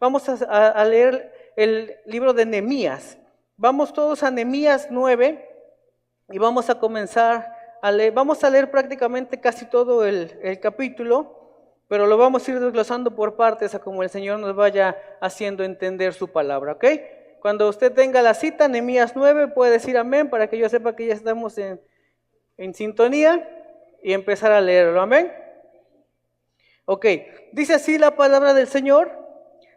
Vamos a leer el libro de Nehemías. Vamos todos a Nehemías 9 y vamos a comenzar a leer. Vamos a leer prácticamente casi todo el capítulo, pero lo vamos a ir desglosando por partes a como el Señor nos vaya haciendo entender su palabra, ¿ok? Cuando usted tenga la cita, Nehemías 9, puede decir amén para que yo sepa que ya estamos en sintonía y empezar a leerlo, amén. Ok, dice así la palabra del Señor.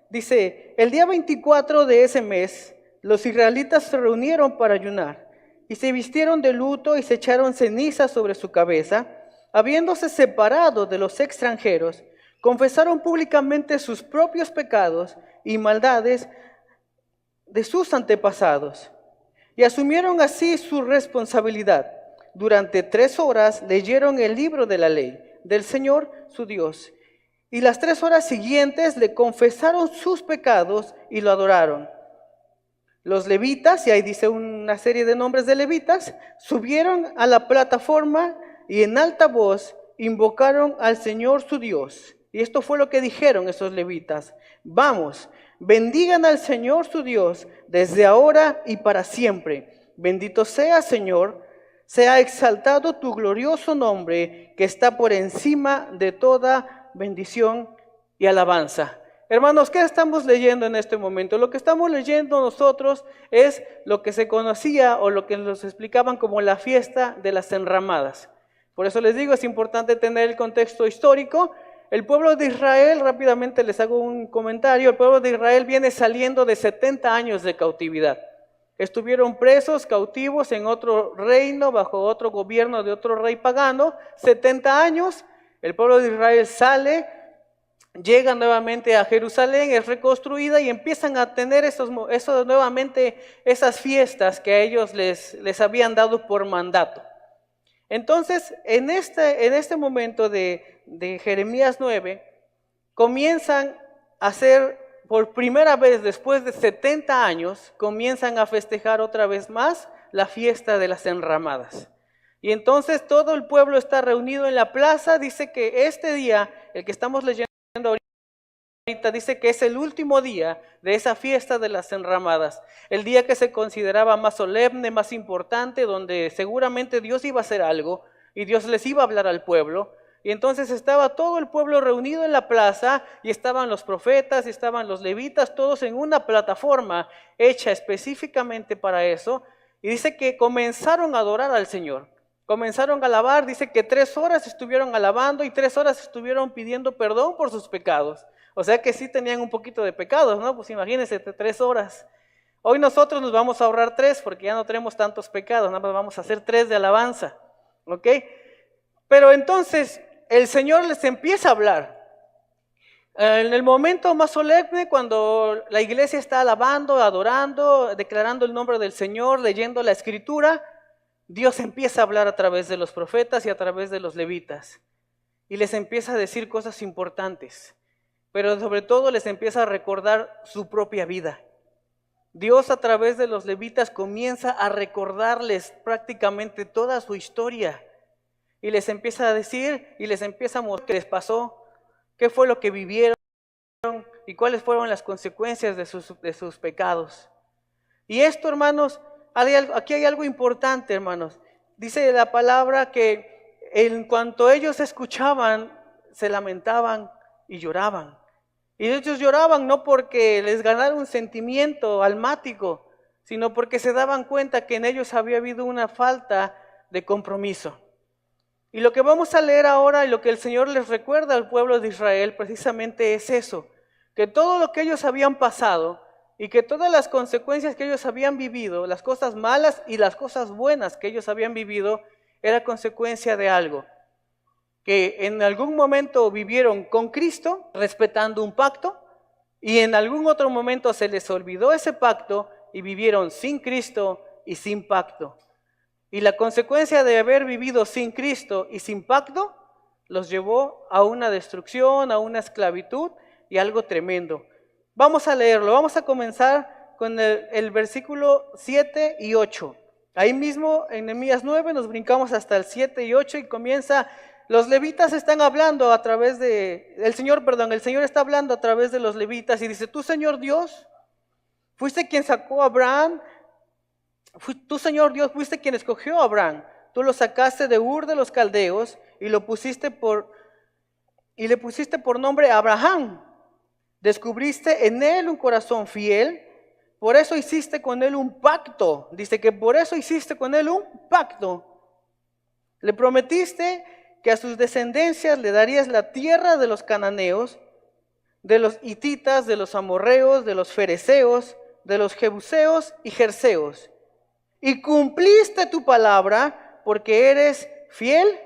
Dice, el día 24 de ese mes, los israelitas se reunieron para ayunar y se vistieron de luto y se echaron ceniza sobre su cabeza. Habiéndose separado de los extranjeros, confesaron públicamente sus propios pecados y maldades de sus antepasados y asumieron así su responsabilidad. Durante 3 horas leyeron el libro de la ley del Señor su Dios, y las 3 horas siguientes le confesaron sus pecados y lo adoraron. Los levitas, y ahí dice una serie de nombres de levitas, subieron a la plataforma y en alta voz invocaron al Señor su Dios. Y esto fue lo que dijeron esos levitas: vamos, bendigan al Señor su Dios desde ahora y para siempre. Bendito sea, Señor, sea exaltado tu glorioso nombre que está por encima de toda bendición y alabanza. Hermanos, ¿qué estamos leyendo en este momento? Lo que estamos leyendo nosotros es lo que se conocía o lo que nos explicaban como la fiesta de las enramadas. Por eso les digo, es importante tener el contexto histórico. El pueblo de Israel, rápidamente les hago un comentario, el pueblo de Israel viene saliendo de 70 años de cautividad. Estuvieron presos, cautivos en otro reino, bajo otro gobierno de otro rey pagano, 70 años. El pueblo de Israel sale, llega nuevamente a Jerusalén, es reconstruida y empiezan a tener nuevamente esas fiestas que a ellos les habían dado por mandato. Entonces, en este momento de Jeremías 9, comienzan a hacer, por primera vez después de 70 años, comienzan a festejar otra vez más la fiesta de las enramadas. Y entonces todo el pueblo está reunido en la plaza. Dice que este día, el que estamos leyendo ahorita, dice que es el último día de esa fiesta de las enramadas. El día que se consideraba más solemne, más importante, donde seguramente Dios iba a hacer algo y Dios les iba a hablar al pueblo. Y entonces estaba todo el pueblo reunido en la plaza y estaban los profetas y estaban los levitas, todos en una plataforma hecha específicamente para eso. Y dice que comenzaron a adorar al Señor. Comenzaron a alabar, dice que 3 horas estuvieron alabando y 3 horas estuvieron pidiendo perdón por sus pecados. O sea que sí tenían un poquito de pecados, ¿no? Pues imagínense, 3 horas. Hoy nosotros nos vamos a ahorrar 3 porque ya no tenemos tantos pecados, nada más vamos a hacer 3 de alabanza, ¿ok? Pero entonces el Señor les empieza a hablar. En el momento más solemne, cuando la iglesia está alabando, adorando, declarando el nombre del Señor, leyendo la Escritura, Dios empieza a hablar a través de los profetas y a través de los levitas. Y les empieza a decir cosas importantes, pero sobre todo les empieza a recordar su propia vida. Dios a través de los levitas comienza a recordarles prácticamente toda su historia. Y les empieza a decir y les empieza a mostrar qué les pasó, qué fue lo que vivieron y cuáles fueron las consecuencias de sus pecados. Y esto, hermanos, aquí hay algo importante, hermanos. Dice la palabra que en cuanto ellos escuchaban, se lamentaban y lloraban. Y ellos lloraban no porque les ganara un sentimiento almático, sino porque se daban cuenta que en ellos había habido una falta de compromiso. Y lo que vamos a leer ahora y lo que el Señor les recuerda al pueblo de Israel precisamente es eso, que todo lo que ellos habían pasado y que todas las consecuencias que ellos habían vivido, las cosas malas y las cosas buenas que ellos habían vivido, era consecuencia de algo. Que en algún momento vivieron con Cristo, respetando un pacto, y en algún otro momento se les olvidó ese pacto y vivieron sin Cristo y sin pacto. Y la consecuencia de haber vivido sin Cristo y sin pacto los llevó a una destrucción, a una esclavitud y algo tremendo. Vamos a leerlo, vamos a comenzar con el versículo 7 y 8. Ahí mismo en Nehemías 9 nos brincamos hasta el 7 y 8 y comienza los levitas están hablando a través el Señor está hablando a través de los levitas y dice, tú Señor Dios, fuiste quien sacó a Abraham, tú Señor Dios, fuiste quien escogió a Abraham, tú lo sacaste de Ur de los Caldeos y le pusiste por nombre Abraham, descubriste en él un corazón fiel, por eso hiciste con él un pacto, dice que por eso hiciste con él un pacto, le prometiste que a sus descendencias le darías la tierra de los cananeos, de los hititas, de los amorreos, de los fereceos, de los jebuseos y jerseos. Y cumpliste tu palabra porque eres fiel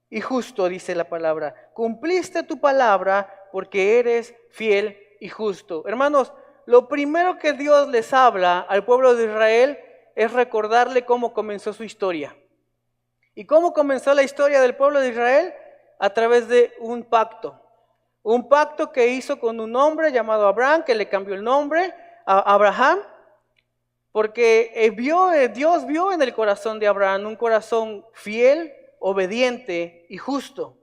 y justo, dice la palabra. Cumpliste tu palabra porque eres fiel y justo. Hermanos, lo primero que Dios les habla al pueblo de Israel es recordarle cómo comenzó su historia. ¿Y cómo comenzó la historia del pueblo de Israel? A través de un pacto. Un pacto que hizo con un hombre llamado Abraham, que le cambió el nombre a Abraham, porque Dios vio en el corazón de Abraham un corazón fiel, obediente y justo.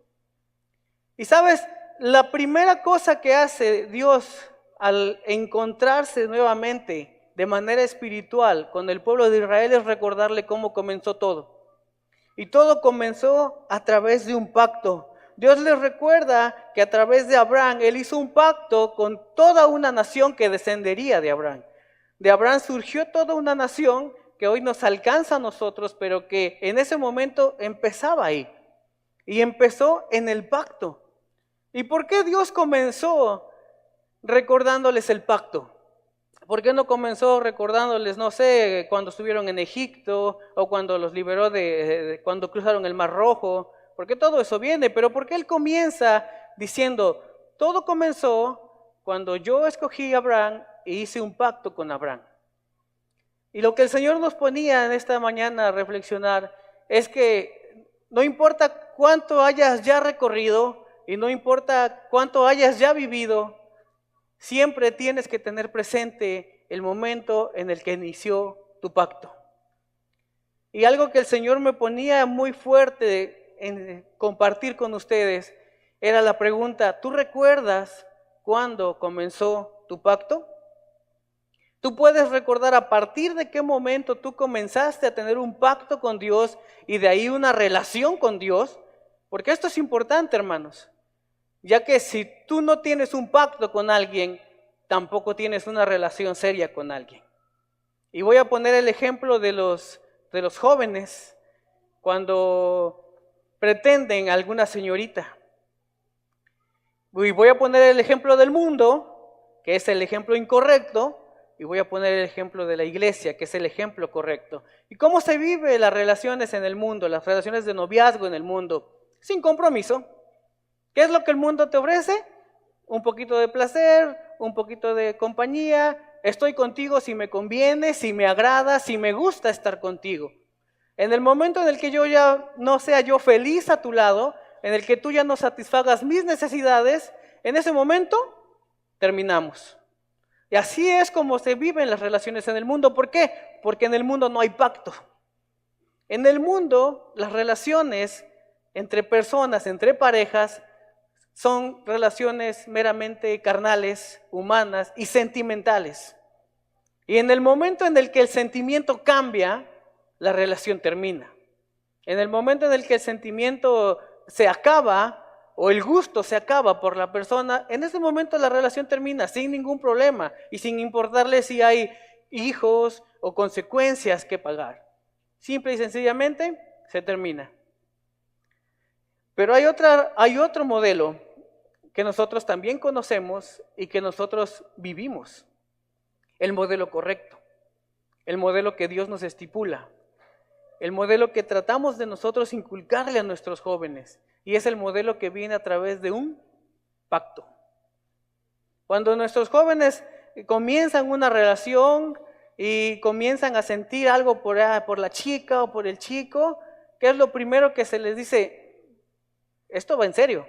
Y sabes, la primera cosa que hace Dios al encontrarse nuevamente de manera espiritual con el pueblo de Israel es recordarle cómo comenzó todo. Y todo comenzó a través de un pacto. Dios les recuerda que a través de Abraham, Él hizo un pacto con toda una nación que descendería de Abraham. De Abraham surgió toda una nación que hoy nos alcanza a nosotros, pero que en ese momento empezaba ahí. Y empezó en el pacto. ¿Y por qué Dios comenzó recordándoles el pacto? ¿Por qué no comenzó recordándoles, no sé, cuando estuvieron en Egipto o cuando los liberó cuando cruzaron el Mar Rojo? Porque todo eso viene, pero ¿por qué Él comienza diciendo, todo comenzó cuando yo escogí a Abraham e hice un pacto con Abraham? Y lo que el Señor nos ponía en esta mañana a reflexionar es que no importa cuánto hayas ya recorrido y no importa cuánto hayas ya vivido, siempre tienes que tener presente el momento en el que inició tu pacto. Y algo que el Señor me ponía muy fuerte en compartir con ustedes era la pregunta, ¿tú recuerdas cuándo comenzó tu pacto? ¿Tú puedes recordar a partir de qué momento tú comenzaste a tener un pacto con Dios y de ahí una relación con Dios? Porque esto es importante, hermanos. Ya que si tú no tienes un pacto con alguien, tampoco tienes una relación seria con alguien. Y voy a poner el ejemplo de los jóvenes cuando pretenden a alguna señorita. Y voy a poner el ejemplo del mundo, que es el ejemplo incorrecto, y voy a poner el ejemplo de la iglesia, que es el ejemplo correcto. ¿Y cómo se vive las relaciones en el mundo, las relaciones de noviazgo en el mundo? Sin compromiso. ¿Qué es lo que el mundo te ofrece? Un poquito de placer, un poquito de compañía. Estoy contigo si me conviene, si me agrada, si me gusta estar contigo. En el momento en el que yo ya no sea yo feliz a tu lado, en el que tú ya no satisfagas mis necesidades, en ese momento terminamos. Y así es como se viven las relaciones en el mundo. ¿Por qué? Porque en el mundo no hay pacto. En el mundo las relaciones entre personas, entre parejas, son relaciones meramente carnales, humanas y sentimentales. Y en el momento en el que el sentimiento cambia, la relación termina. En el momento en el que el sentimiento se acaba o el gusto se acaba por la persona, en ese momento la relación termina sin ningún problema y sin importarle si hay hijos o consecuencias que pagar. Simple y sencillamente se termina. Pero hay otro modelo que nosotros también conocemos y que nosotros vivimos. El modelo correcto, el modelo que Dios nos estipula, el modelo que tratamos de nosotros inculcarle a nuestros jóvenes, y es el modelo que viene a través de un pacto. Cuando nuestros jóvenes comienzan una relación y comienzan a sentir algo por la chica o por el chico, ¿qué es lo primero que se les dice? Esto va en serio.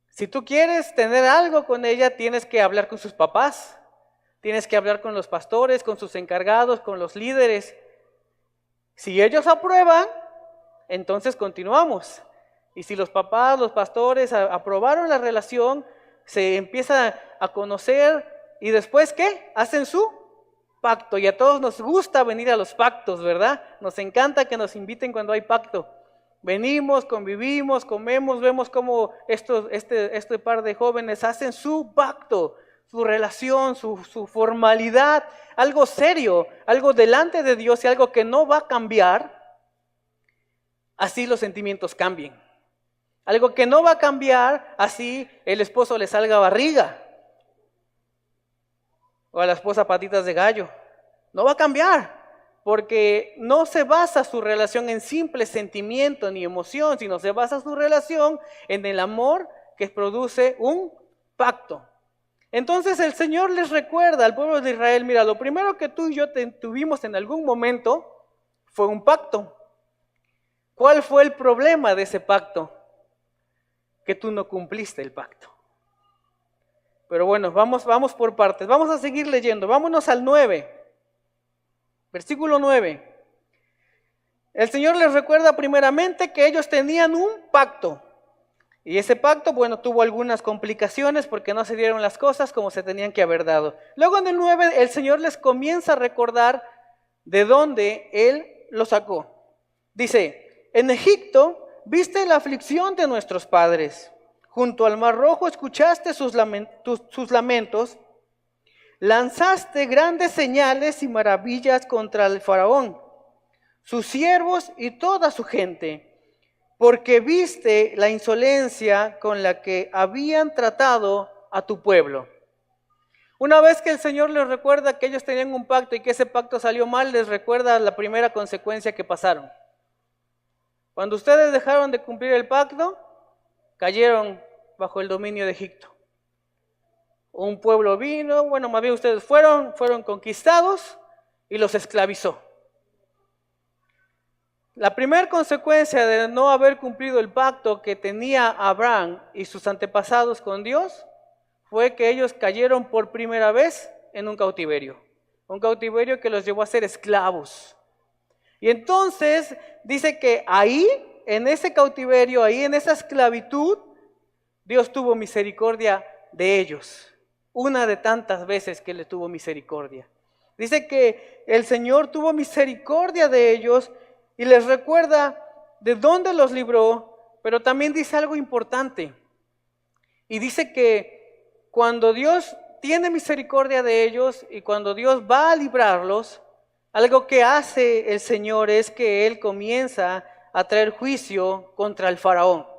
Si tú quieres tener algo con ella, tienes que hablar con sus papás, tienes que hablar con los pastores, con sus encargados, con los líderes. Si ellos aprueban, entonces continuamos. Y si los papás, los pastores aprobaron la relación, se empieza a conocer y después ¿qué? Hacen su pacto. Y a todos nos gusta venir a los pactos, ¿verdad? Nos encanta que nos inviten cuando hay pacto. Venimos, convivimos, comemos, vemos cómo este par de jóvenes hacen su pacto, su relación, su formalidad, algo serio, algo delante de Dios y algo que no va a cambiar. Así los sentimientos cambien. Algo que no va a cambiar, así el esposo le salga barriga. O a la esposa patitas de gallo. No va a cambiar, porque no se basa su relación en simple sentimiento ni emoción, sino se basa su relación en el amor que produce un pacto. Entonces el Señor les recuerda al pueblo de Israel, mira, lo primero que tú y yo tuvimos en algún momento fue un pacto. ¿Cuál fue el problema de ese pacto? Que tú no cumpliste el pacto. Pero bueno, vamos por partes. Vamos a seguir leyendo. Vámonos al 9. Versículo 9. El Señor les recuerda primeramente que ellos tenían un pacto. Y ese pacto, bueno, tuvo algunas complicaciones porque no se dieron las cosas como se tenían que haber dado. Luego en el 9, el Señor les comienza a recordar de dónde Él los sacó. Dice, en Egipto viste la aflicción de nuestros padres. Junto al Mar Rojo escuchaste sus lamentos. Lanzaste grandes señales y maravillas contra el faraón, sus siervos y toda su gente, porque viste la insolencia con la que habían tratado a tu pueblo. Una vez que el Señor les recuerda que ellos tenían un pacto y que ese pacto salió mal, les recuerda la primera consecuencia que pasaron. Cuando ustedes dejaron de cumplir el pacto, cayeron bajo el dominio de Egipto. Un pueblo vino, bueno, más bien ustedes fueron conquistados y los esclavizó. La primera consecuencia de no haber cumplido el pacto que tenía Abraham y sus antepasados con Dios fue que ellos cayeron por primera vez en un cautiverio que los llevó a ser esclavos. Y entonces dice que ahí, en ese cautiverio, ahí en esa esclavitud, Dios tuvo misericordia de ellos. Una de tantas veces que le tuvo misericordia. Dice que el Señor tuvo misericordia de ellos y les recuerda de dónde los libró, pero también dice algo importante. Y dice que cuando Dios tiene misericordia de ellos y cuando Dios va a librarlos, algo que hace el Señor es que Él comienza a traer juicio contra el faraón.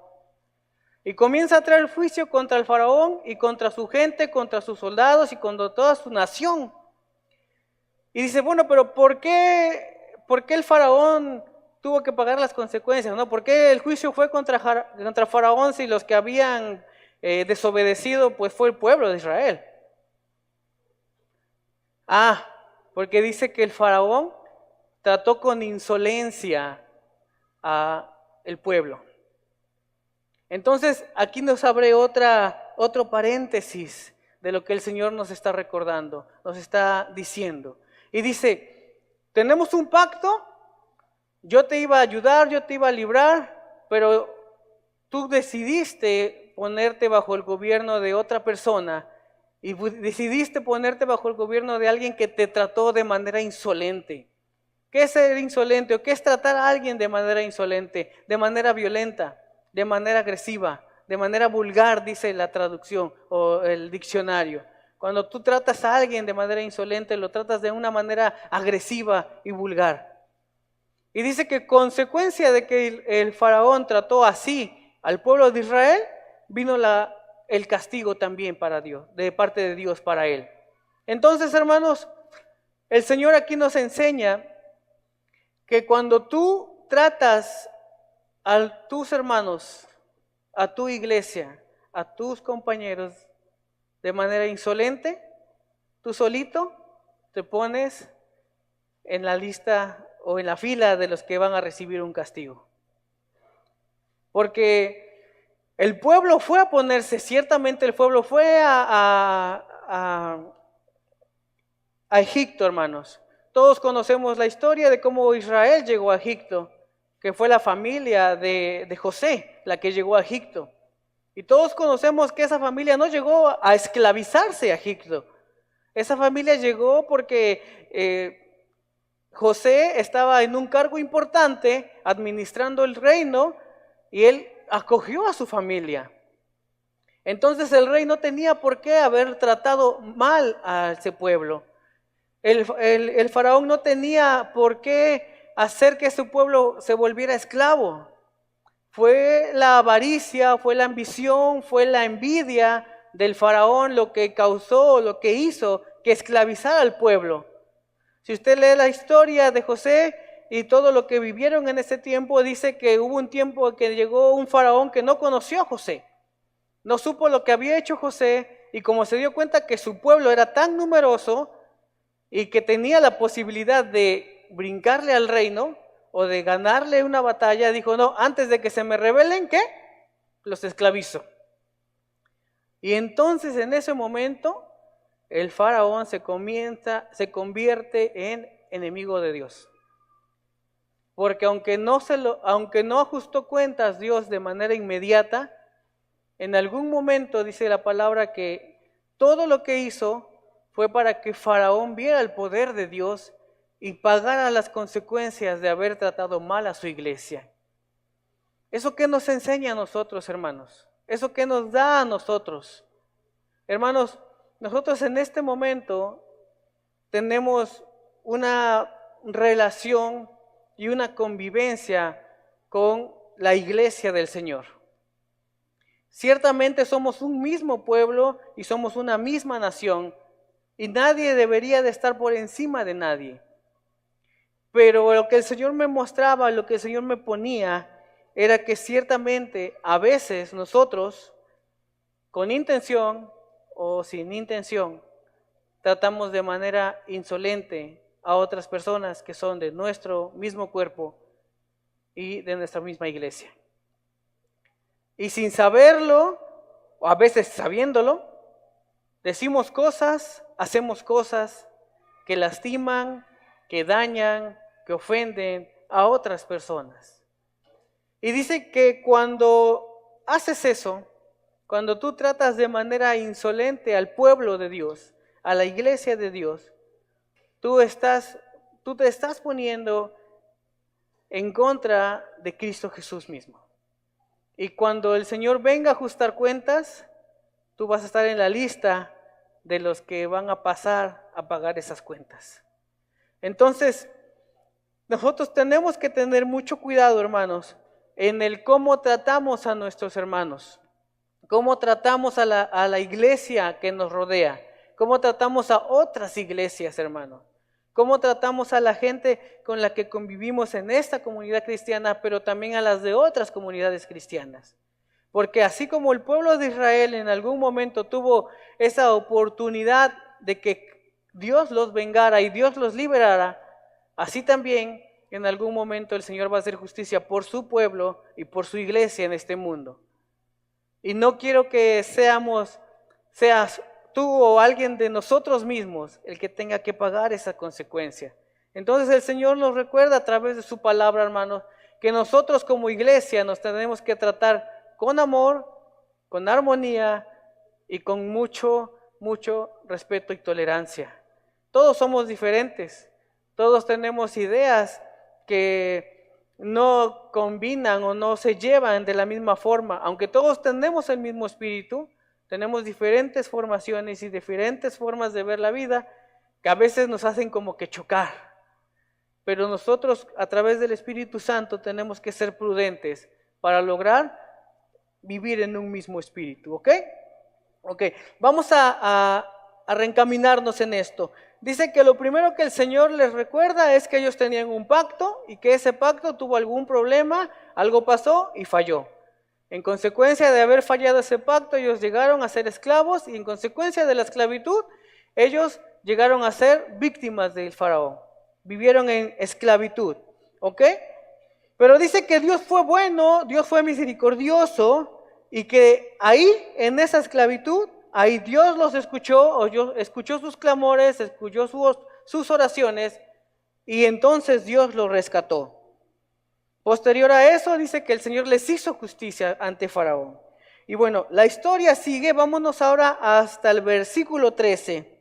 Y comienza a traer juicio contra el faraón y contra su gente, contra sus soldados y contra toda su nación. Y dice, bueno, pero ¿por qué el faraón tuvo que pagar las consecuencias? ¿No? ¿Por qué el juicio fue contra faraón si los que habían desobedecido pues fue el pueblo de Israel? Porque dice que el faraón trató con insolencia a el pueblo. Entonces, aquí nos abre otro paréntesis de lo que el Señor nos está recordando, nos está diciendo. Y dice, tenemos un pacto, yo te iba a ayudar, yo te iba a librar, pero tú decidiste ponerte bajo el gobierno de otra persona y decidiste ponerte bajo el gobierno de alguien que te trató de manera insolente. ¿Qué es ser insolente o qué es tratar a alguien de manera insolente, de manera violenta? De manera agresiva, de manera vulgar, dice la traducción o el diccionario. Cuando tú tratas a alguien de manera insolente, lo tratas de una manera agresiva y vulgar. Y dice que consecuencia de que el faraón trató así al pueblo de Israel, vino el castigo también para Dios, de parte de Dios para él. Entonces, hermanos, el Señor aquí nos enseña que cuando tú tratas a tus hermanos, a tu iglesia, a tus compañeros de manera insolente, tú solito te pones en la lista o en la fila de los que van a recibir un castigo. Porque el pueblo fue a ponerse, ciertamente el pueblo fue a Egipto, hermanos. Todos conocemos la historia de cómo Israel llegó a Egipto. que fue la familia de José, la que llegó a Egipto. Y todos conocemos que esa familia no llegó a esclavizarse a Egipto. Esa familia llegó porque José estaba en un cargo importante administrando el reino y él acogió a su familia. Entonces el rey no tenía por qué haber tratado mal a ese pueblo. El faraón no tenía por qué hacer que su pueblo se volviera esclavo. Fue la avaricia, fue la ambición, fue la envidia del faraón lo que causó, lo que hizo que esclavizara al pueblo. Si usted lee la historia de José y todo lo que vivieron en ese tiempo, dice que hubo un tiempo que llegó un faraón que no conoció a José. No supo lo que había hecho José y como se dio cuenta que su pueblo era tan numeroso y que tenía la posibilidad de brincarle al reino o de ganarle una batalla, dijo, no, antes de que se me rebelen, ¿qué? Los esclavizo. Y entonces en ese momento el faraón se convierte en enemigo de Dios. Porque aunque no ajustó cuentas Dios de manera inmediata, en algún momento dice la palabra que todo lo que hizo fue para que Faraón viera el poder de Dios y pagara las consecuencias de haber tratado mal a su iglesia. ¿Eso qué nos enseña a nosotros, hermanos? ¿Eso qué nos da a nosotros? Hermanos, nosotros en este momento tenemos una relación y una convivencia con la iglesia del Señor. Ciertamente somos un mismo pueblo y somos una misma nación y nadie debería de estar por encima de nadie. Pero lo que el Señor me mostraba, lo que el Señor me ponía, era que ciertamente a veces nosotros, con intención o sin intención, tratamos de manera insolente a otras personas que son de nuestro mismo cuerpo y de nuestra misma iglesia. Y sin saberlo, o a veces sabiéndolo, decimos cosas, hacemos cosas que lastiman, que dañan, que ofenden a otras personas. Y dice que cuando haces eso, cuando tú tratas de manera insolente al pueblo de Dios, a la iglesia de Dios, tú te estás poniendo en contra de Cristo Jesús mismo. Y cuando el Señor venga a ajustar cuentas, tú vas a estar en la lista de los que van a pasar a pagar esas cuentas. Entonces, nosotros tenemos que tener mucho cuidado, hermanos, en el cómo tratamos a nuestros hermanos, cómo tratamos a la iglesia que nos rodea, cómo tratamos a otras iglesias, hermanos, cómo tratamos a la gente con la que convivimos en esta comunidad cristiana, pero también a las de otras comunidades cristianas. Porque así como el pueblo de Israel en algún momento tuvo esa oportunidad de que Dios los vengara y Dios los liberara, así también en algún momento el Señor va a hacer justicia por su pueblo y por su iglesia en este mundo. Y no quiero que seas tú o alguien de nosotros mismos el que tenga que pagar esa consecuencia. Entonces el Señor nos recuerda a través de su palabra, hermanos, que nosotros como iglesia nos tenemos que tratar con amor, con armonía y con mucho respeto y tolerancia. Todos somos diferentes, todos tenemos ideas que no combinan o no se llevan de la misma forma, aunque todos tenemos el mismo espíritu. Tenemos diferentes formaciones y diferentes formas de ver la vida que a veces nos hacen como que chocar. Pero nosotros a través del Espíritu Santo tenemos que ser prudentes para lograr vivir en un mismo espíritu, ¿ok? Ok, vamos a reencaminarnos en esto. Dice que lo primero que el Señor les recuerda es que ellos tenían un pacto y que ese pacto tuvo algún problema, algo pasó y falló. En consecuencia de haber fallado ese pacto, ellos llegaron a ser esclavos y en consecuencia de la esclavitud, ellos llegaron a ser víctimas del faraón. Vivieron en esclavitud, ¿ok? Pero dice que Dios fue bueno, Dios fue misericordioso y que ahí, en esa esclavitud, ahí Dios los escuchó, o Dios escuchó sus clamores, escuchó sus oraciones y entonces Dios los rescató. Posterior a eso dice que el Señor les hizo justicia ante Faraón. Y bueno, la historia sigue, vámonos ahora hasta el versículo 13.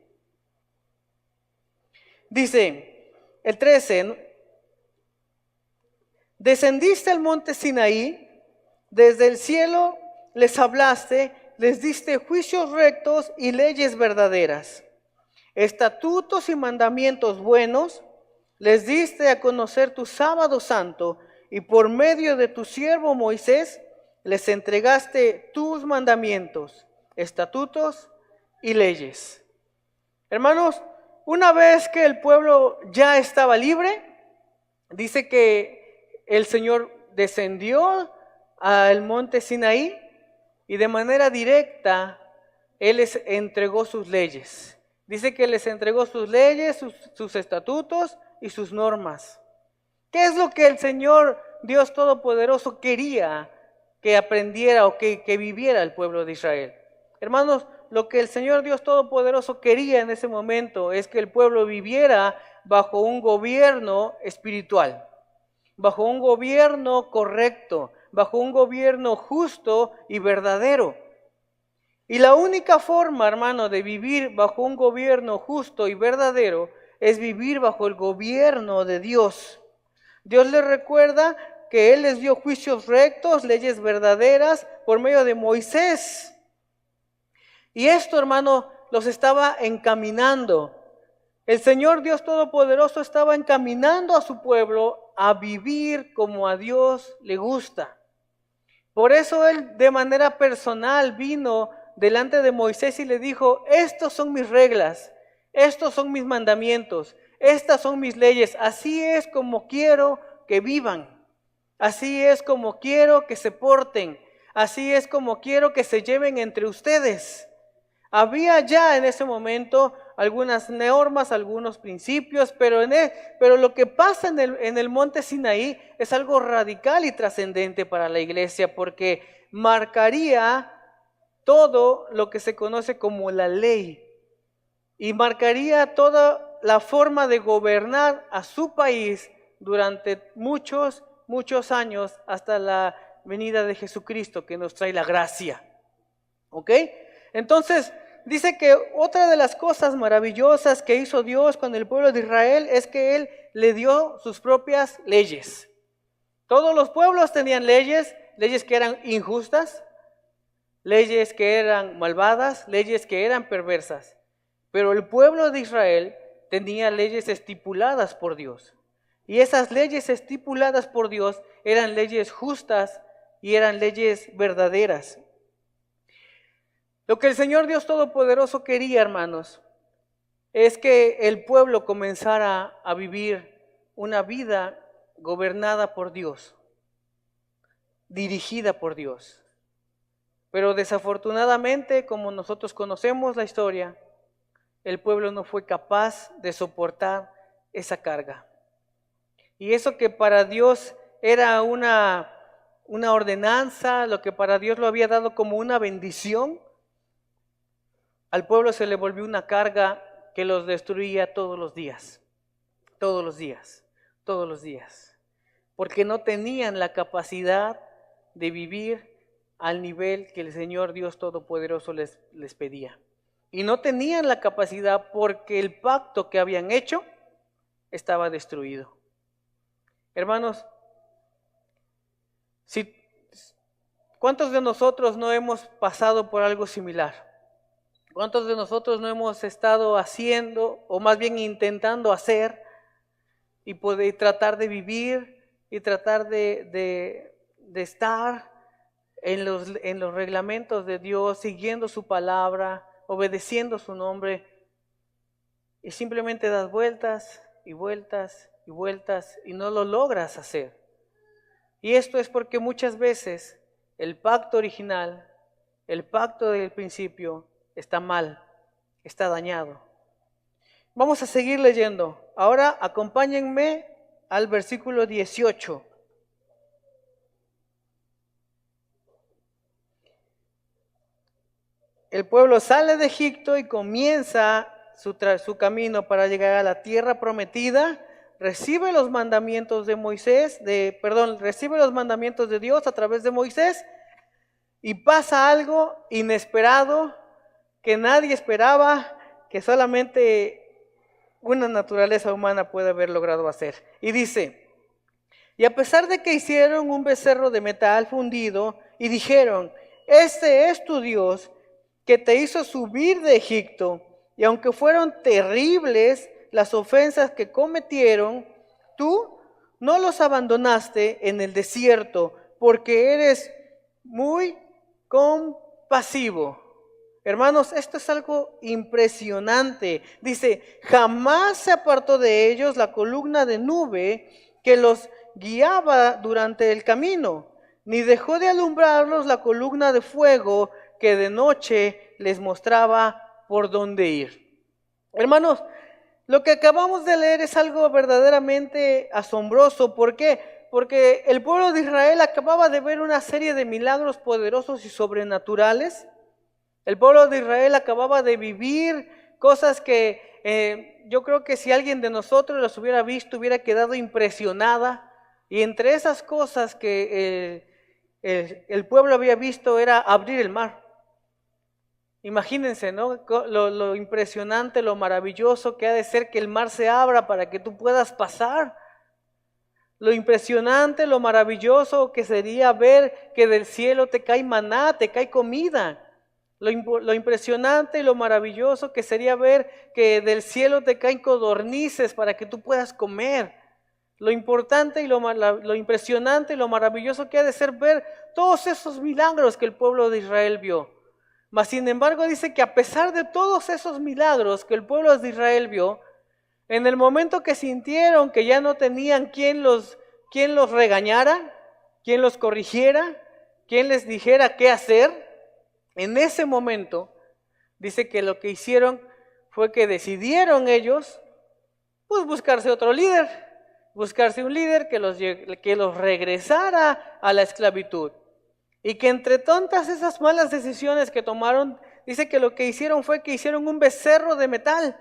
Dice, el 13, descendiste al monte Sinaí, desde el cielo les hablaste, les diste juicios rectos y leyes verdaderas, estatutos y mandamientos buenos, les diste a conocer tu sábado santo, y por medio de tu siervo Moisés les entregaste tus mandamientos, estatutos y leyes. Hermanos, una vez que el pueblo ya estaba libre, dice que el Señor descendió al monte Sinaí y de manera directa Él les entregó sus leyes. Dice que les entregó sus leyes, sus estatutos y sus normas. ¿Qué es lo que el Señor Dios Todopoderoso quería que aprendiera o que viviera el pueblo de Israel? Hermanos, lo que el Señor Dios Todopoderoso quería en ese momento es que el pueblo viviera bajo un gobierno espiritual, bajo un gobierno correcto, bajo un gobierno justo y verdadero. Y la única forma, hermano, de vivir bajo un gobierno justo y verdadero es vivir bajo el gobierno de Dios. Dios les recuerda que Él les dio juicios rectos, leyes verdaderas por medio de Moisés. Y esto, hermano, los estaba encaminando. El Señor Dios Todopoderoso estaba encaminando a su pueblo a vivir como a Dios le gusta. Por eso Él de manera personal vino delante de Moisés y le dijo, estos son mis reglas, estos son mis mandamientos, estas son mis leyes, así es como quiero que vivan, así es como quiero que se porten, así es como quiero que se lleven entre ustedes. Había ya en ese momento algunas normas, algunos principios, pero lo que pasa en el monte Sinaí es algo radical y trascendente para la iglesia, porque marcaría todo lo que se conoce como la ley y marcaría toda la forma de gobernar a su país durante muchos, muchos años hasta la venida de Jesucristo que nos trae la gracia. ¿Ok? Entonces, dice que otra de las cosas maravillosas que hizo Dios con el pueblo de Israel es que Él le dio sus propias leyes. Todos los pueblos tenían leyes, leyes que eran injustas, leyes que eran malvadas, leyes que eran perversas. Pero el pueblo de Israel tenía leyes estipuladas por Dios. Y esas leyes estipuladas por Dios eran leyes justas y eran leyes verdaderas. Lo que el Señor Dios Todopoderoso quería, hermanos, es que el pueblo comenzara a vivir una vida gobernada por Dios, dirigida por Dios. Pero desafortunadamente, como nosotros conocemos la historia, el pueblo no fue capaz de soportar esa carga. Y eso que para Dios era una ordenanza, lo que para Dios lo había dado como una bendición, al pueblo se le volvió una carga que los destruía todos los días, todos los días, todos los días, porque no tenían la capacidad de vivir al nivel que el Señor Dios Todopoderoso les pedía. Y no tenían la capacidad porque el pacto que habían hecho estaba destruido. Hermanos, ¿cuántos de nosotros no hemos pasado por algo similar? ¿Cuántos de nosotros no hemos estado haciendo, o más bien intentando hacer, y poder tratar de vivir y tratar de estar en los reglamentos de Dios, siguiendo su palabra, obedeciendo su nombre, y simplemente das vueltas y vueltas y vueltas y no lo logras hacer? Y esto es porque muchas veces el pacto original, el pacto del principio, está mal, está dañado. Vamos a seguir leyendo. Ahora acompáñenme al versículo 18. El pueblo sale de Egipto y comienza su camino para llegar a la tierra prometida, recibe los mandamientos de recibe los mandamientos de Dios a través de Moisés y pasa algo inesperado que nadie esperaba, que solamente una naturaleza humana puede haber logrado hacer. Y dice, y a pesar de que hicieron un becerro de metal fundido y dijeron, este es tu Dios que te hizo subir de Egipto, y aunque fueron terribles las ofensas que cometieron, tú no los abandonaste en el desierto, porque eres muy compasivo. Hermanos, esto es algo impresionante. Dice, jamás se apartó de ellos la columna de nube que los guiaba durante el camino, ni dejó de alumbrarlos la columna de fuego que de noche les mostraba por dónde ir. Hermanos, lo que acabamos de leer es algo verdaderamente asombroso. ¿Por qué? Porque el pueblo de Israel acababa de ver una serie de milagros poderosos y sobrenaturales. El pueblo de Israel acababa de vivir cosas que yo creo que si alguien de nosotros las hubiera visto, hubiera quedado impresionada. Y entre esas cosas que el pueblo había visto era abrir el mar. Imagínense, ¿no? Lo impresionante, lo maravilloso que ha de ser que el mar se abra para que tú puedas pasar. Lo impresionante, lo maravilloso que sería ver que del cielo te cae maná, te cae comida. Lo impresionante y lo maravilloso que sería ver que del cielo te caen codornices para que tú puedas comer. Lo importante y lo impresionante y lo maravilloso que ha de ser ver todos esos milagros que el pueblo de Israel vio. Mas sin embargo dice que a pesar de todos esos milagros que el pueblo de Israel vio, en el momento que sintieron que ya no tenían quien los regañara, quien los corrigiera, quien les dijera qué hacer, en ese momento dice que lo que hicieron fue que decidieron ellos pues buscarse otro líder, buscarse un líder que los regresara a la esclavitud. Y que entre tantas esas malas decisiones que tomaron, dice que lo que hicieron fue que hicieron un becerro de metal.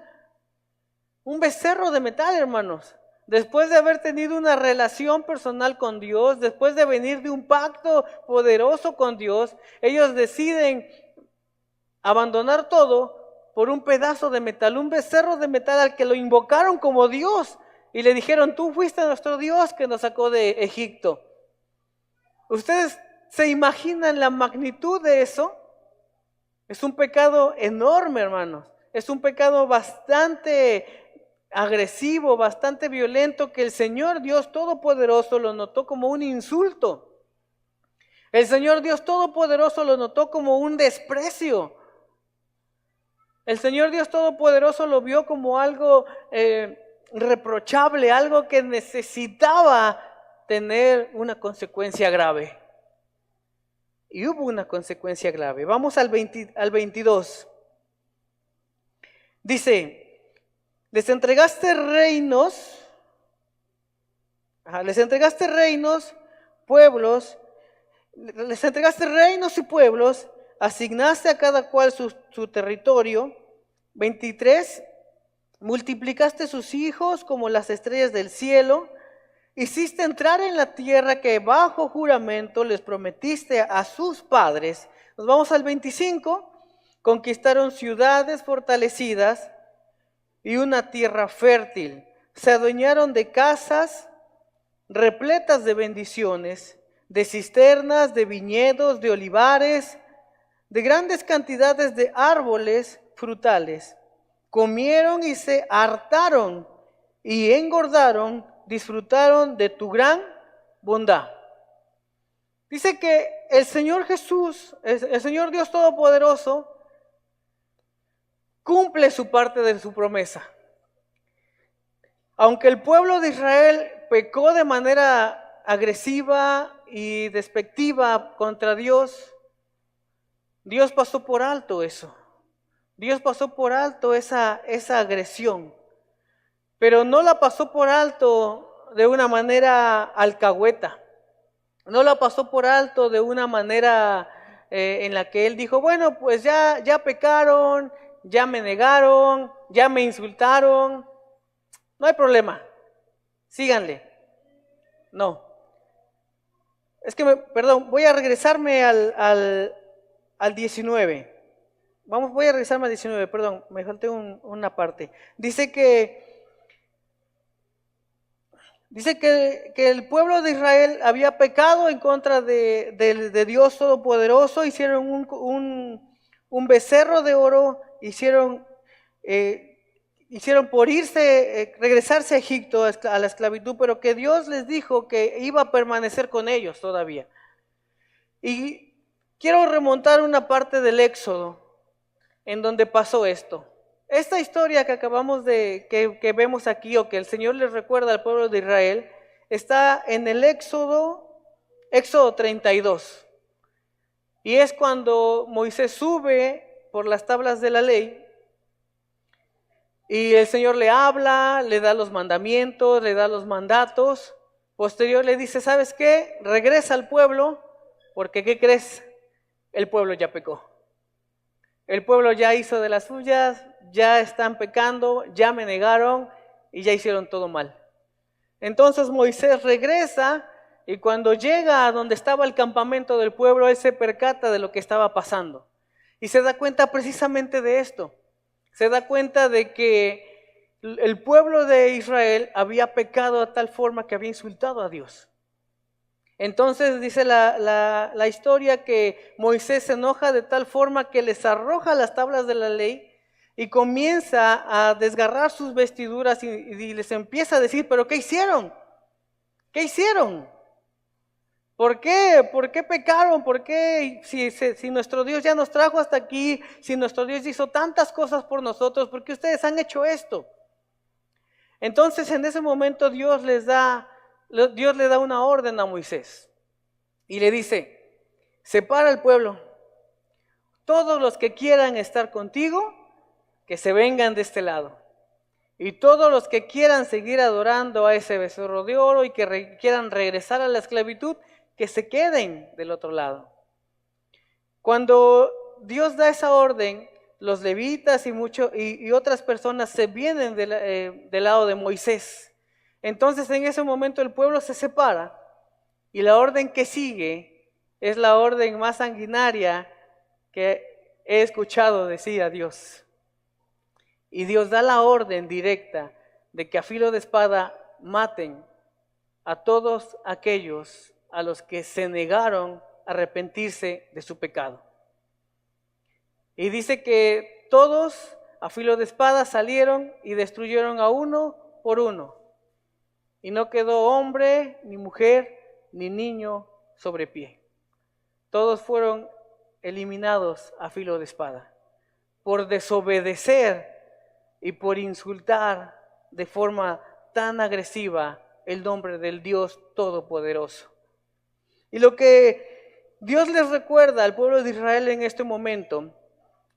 Un becerro de metal, hermanos. Después de haber tenido una relación personal con Dios, después de venir de un pacto poderoso con Dios, ellos deciden abandonar todo por un pedazo de metal, un becerro de metal al que lo invocaron como Dios. Y le dijeron, tú fuiste nuestro Dios que nos sacó de Egipto. Ustedes ¿se imaginan la magnitud de eso? Es un pecado enorme, hermanos. Es un pecado bastante agresivo, bastante violento, que el Señor Dios Todopoderoso lo notó como un insulto. El Señor Dios Todopoderoso lo notó como un desprecio. El Señor Dios Todopoderoso lo vio como algo reprochable, algo que necesitaba tener una consecuencia grave. Y hubo una consecuencia grave. Vamos al 22. Dice, les entregaste reinos, pueblos, les entregaste reinos y pueblos, asignaste a cada cual su territorio. 23, multiplicaste sus hijos como las estrellas del cielo. Hiciste entrar en la tierra que bajo juramento les prometiste a sus padres. Nos vamos al 25. Conquistaron ciudades fortalecidas y una tierra fértil. Se adueñaron de casas repletas de bendiciones, de cisternas, de viñedos, de olivares, de grandes cantidades de árboles frutales. Comieron y se hartaron y engordaron, disfrutaron de tu gran bondad. Dice que el Señor Jesús, el Señor Dios Todopoderoso, cumple su parte de su promesa. Aunque el pueblo de Israel pecó de manera agresiva y despectiva contra Dios, Dios pasó por alto eso. Dios pasó por alto esa agresión. Pero no la pasó por alto de una manera alcahueta. No la pasó por alto de una manera en la que Él dijo, bueno, pues ya pecaron, ya me negaron, ya me insultaron, no hay problema. Síganle. No. Es que, perdón, voy a regresarme al 19. Voy a regresarme al 19, perdón, me falté una parte. Dice que el pueblo de Israel había pecado en contra de Dios Todopoderoso, hicieron un becerro de oro, hicieron por regresarse a Egipto a la esclavitud, pero que Dios les dijo que iba a permanecer con ellos todavía. Y quiero remontar una parte del Éxodo en donde pasó esto. Esta historia que que vemos aquí, o que el Señor les recuerda al pueblo de Israel, está en el Éxodo 32. Y es cuando Moisés sube por las tablas de la ley y el Señor le habla, le da los mandamientos, le da los mandatos. Posterior le dice, ¿sabes qué? Regresa al pueblo, porque ¿qué crees? El pueblo ya pecó. El pueblo ya hizo de las suyas, ya están pecando, ya me negaron y ya hicieron todo mal. Entonces Moisés regresa y cuando llega a donde estaba el campamento del pueblo, él se percata de lo que estaba pasando. Y se da cuenta precisamente de esto. Se da cuenta de que el pueblo de Israel había pecado de tal forma que había insultado a Dios. Entonces dice la historia que Moisés se enoja de tal forma que les arroja las tablas de la ley y comienza a desgarrar sus vestiduras y les empieza a decir, ¿pero qué hicieron? ¿Qué hicieron? ¿Por qué? ¿Por qué pecaron? ¿Por qué? Si nuestro Dios ya nos trajo hasta aquí, si nuestro Dios hizo tantas cosas por nosotros, ¿por qué ustedes han hecho esto? Entonces en ese momento Dios le da una orden a Moisés y le dice, separa al pueblo, todos los que quieran estar contigo, que se vengan de este lado, y todos los que quieran seguir adorando a ese becerro de oro y que quieran regresar a la esclavitud, que se queden del otro lado. Cuando Dios da esa orden, los levitas y otras personas se vienen del lado de Moisés. Entonces en ese momento el pueblo se separa y la orden que sigue es la orden más sanguinaria que he escuchado decir a Dios. Y Dios da la orden directa de que a filo de espada maten a todos aquellos a los que se negaron a arrepentirse de su pecado. Y dice que todos a filo de espada salieron y destruyeron a uno por uno. Y no quedó hombre, ni mujer, ni niño sobre pie. Todos fueron eliminados a filo de espada por desobedecer y por insultar de forma tan agresiva el nombre del Dios Todopoderoso. Y lo que Dios les recuerda al pueblo de Israel en este momento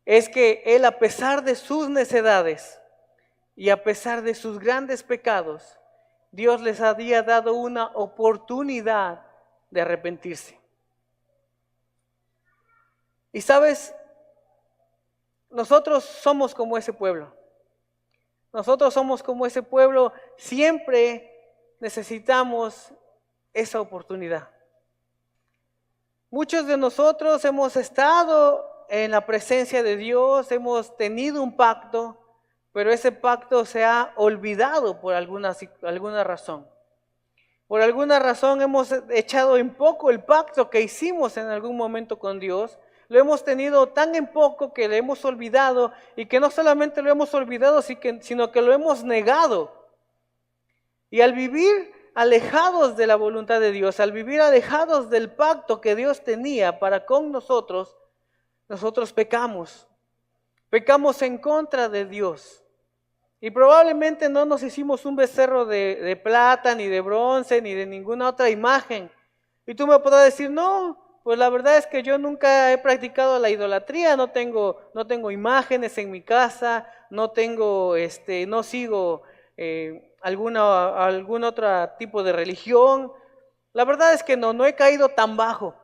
es que Él, a pesar de sus necedades y a pesar de sus grandes pecados, Dios les había dado una oportunidad de arrepentirse. Y sabes, nosotros somos como ese pueblo. Nosotros somos como ese pueblo, siempre necesitamos esa oportunidad. Muchos de nosotros hemos estado en la presencia de Dios, hemos tenido un pacto, pero ese pacto se ha olvidado por alguna razón. Por alguna razón hemos echado en poco el pacto que hicimos en algún momento con Dios. Lo hemos tenido tan en poco que lo hemos olvidado, y que no solamente lo hemos olvidado, sino que lo hemos negado. Y al vivir alejados de la voluntad de Dios, al vivir alejados del pacto que Dios tenía para con nosotros, nosotros pecamos. Pecamos en contra de Dios. Y probablemente no nos hicimos un becerro de plata, ni de bronce, ni de ninguna otra imagen. Y tú me podrás decir, no, pues la verdad es que yo nunca he practicado la idolatría, no tengo imágenes en mi casa, no sigo algún otro tipo de religión. La verdad es que no he caído tan bajo.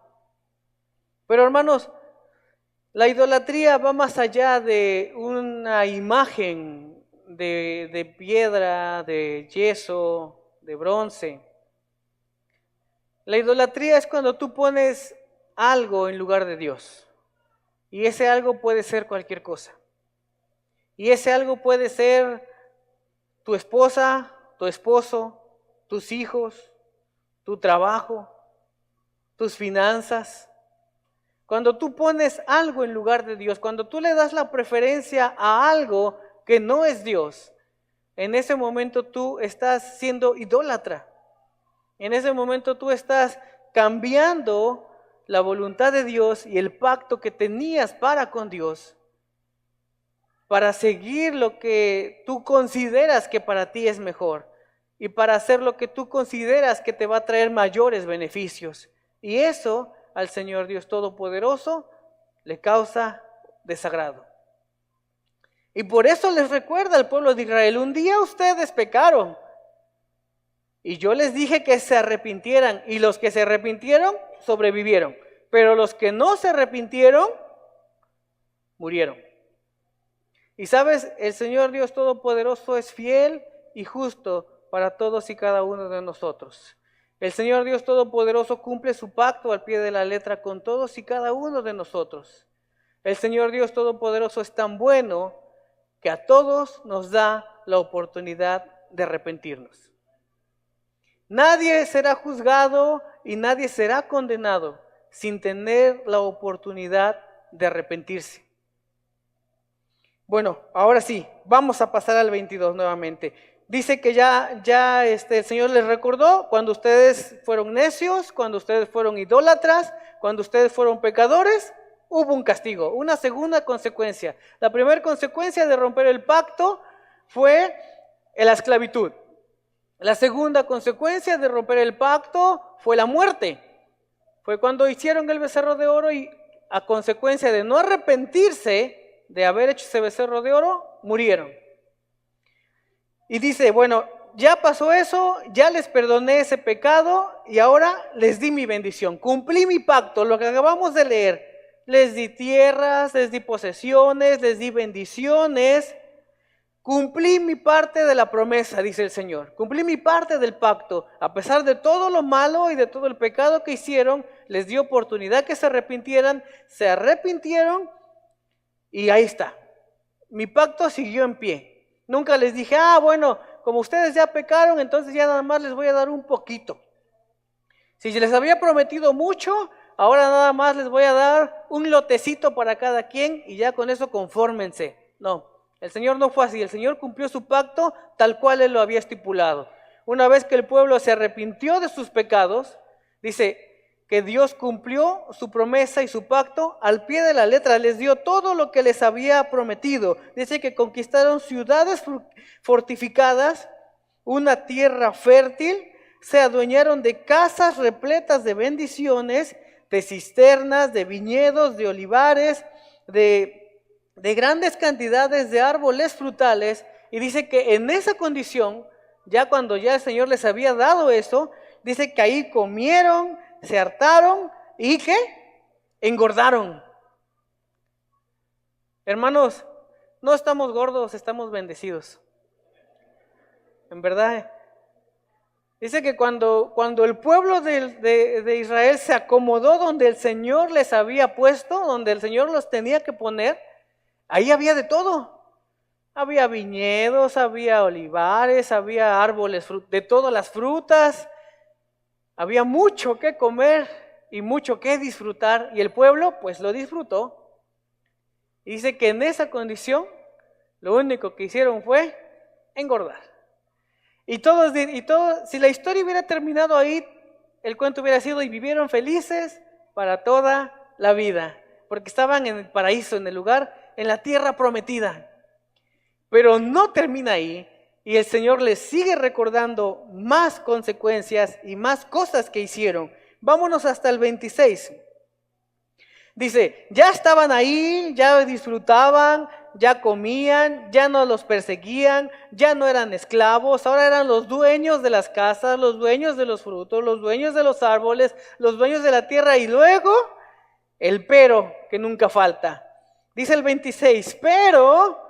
Pero hermanos, la idolatría va más allá de una imagen de piedra, de yeso, de bronce. La idolatría es cuando tú pones algo en lugar de Dios. Y ese algo puede ser cualquier cosa. Y ese algo puede ser tu esposa, tu esposo, tus hijos, tu trabajo, tus finanzas. Cuando tú pones algo en lugar de Dios, cuando tú le das la preferencia a algo que no es Dios, en ese momento tú estás siendo idólatra. En ese momento tú estás cambiando la voluntad de Dios y el pacto que tenías para con Dios, para seguir lo que tú consideras que para ti es mejor y para hacer lo que tú consideras que te va a traer mayores beneficios. Y eso al Señor Dios Todopoderoso le causa desagrado. Y por eso les recuerda al pueblo de Israel: un día ustedes pecaron y yo les dije que se arrepintieran, y los que se arrepintieron sobrevivieron, pero los que no se arrepintieron murieron. Y sabes, el Señor Dios Todopoderoso es fiel y justo para todos y cada uno de nosotros. El Señor Dios Todopoderoso cumple su pacto al pie de la letra con todos y cada uno de nosotros. El Señor Dios Todopoderoso es tan bueno que a todos nos da la oportunidad de arrepentirnos. Nadie será juzgado y nadie será condenado sin tener la oportunidad de arrepentirse. Bueno, ahora sí, vamos a pasar al 22 nuevamente. Dice que ya el Señor les recordó cuando ustedes fueron necios, cuando ustedes fueron idólatras, cuando ustedes fueron pecadores, hubo un castigo, una segunda consecuencia. La primera consecuencia de romper el pacto fue la esclavitud. La segunda consecuencia de romper el pacto fue la muerte. Fue cuando hicieron el becerro de oro y a consecuencia de no arrepentirse de haber hecho ese becerro de oro, murieron. Y dice, bueno, ya pasó eso, ya les perdoné ese pecado y ahora les di mi bendición. Cumplí mi pacto, lo que acabamos de leer. Les di tierras, les di posesiones, les di bendiciones. Cumplí mi parte de la promesa, dice el Señor. Cumplí mi parte del pacto. A pesar de todo lo malo y de todo el pecado que hicieron, les di oportunidad que se arrepintieran. Se arrepintieron y ahí está. Mi pacto siguió en pie. Nunca les dije, bueno, como ustedes ya pecaron, entonces ya nada más les voy a dar un poquito. Si les había prometido mucho, ahora nada más les voy a dar un lotecito para cada quien y ya con eso confórmense. No. El Señor no fue así, el Señor cumplió su pacto tal cual Él lo había estipulado. Una vez que el pueblo se arrepintió de sus pecados, dice que Dios cumplió su promesa y su pacto al pie de la letra, les dio todo lo que les había prometido. Dice que conquistaron ciudades fortificadas, una tierra fértil, se adueñaron de casas repletas de bendiciones, de cisternas, de viñedos, de olivares, de grandes cantidades de árboles frutales, y dice que en esa condición, ya cuando ya el Señor les había dado eso, dice que ahí comieron, se hartaron y ¿qué? Engordaron. Hermanos, no estamos gordos, estamos bendecidos. En verdad. Dice que cuando el pueblo de Israel se acomodó donde el Señor les había puesto, donde el Señor los tenía que poner, ahí había de todo. Había viñedos, había olivares, había árboles de todas las frutas. Había mucho que comer y mucho que disfrutar. Y el pueblo pues lo disfrutó. Dice que en esa condición lo único que hicieron fue engordar. Y todos, si la historia hubiera terminado ahí, el cuento hubiera sido y vivieron felices para toda la vida. Porque estaban en el paraíso, en el lugar, en la tierra prometida. Pero no termina ahí y el Señor les sigue recordando más consecuencias y más cosas que hicieron. Vámonos hasta el 26. Dice, ya estaban ahí, ya disfrutaban, ya comían, ya no los perseguían, ya no eran esclavos, ahora eran los dueños de las casas, los dueños de los frutos, los dueños de los árboles, los dueños de la tierra y luego el pero que nunca falta. Dice el 26, pero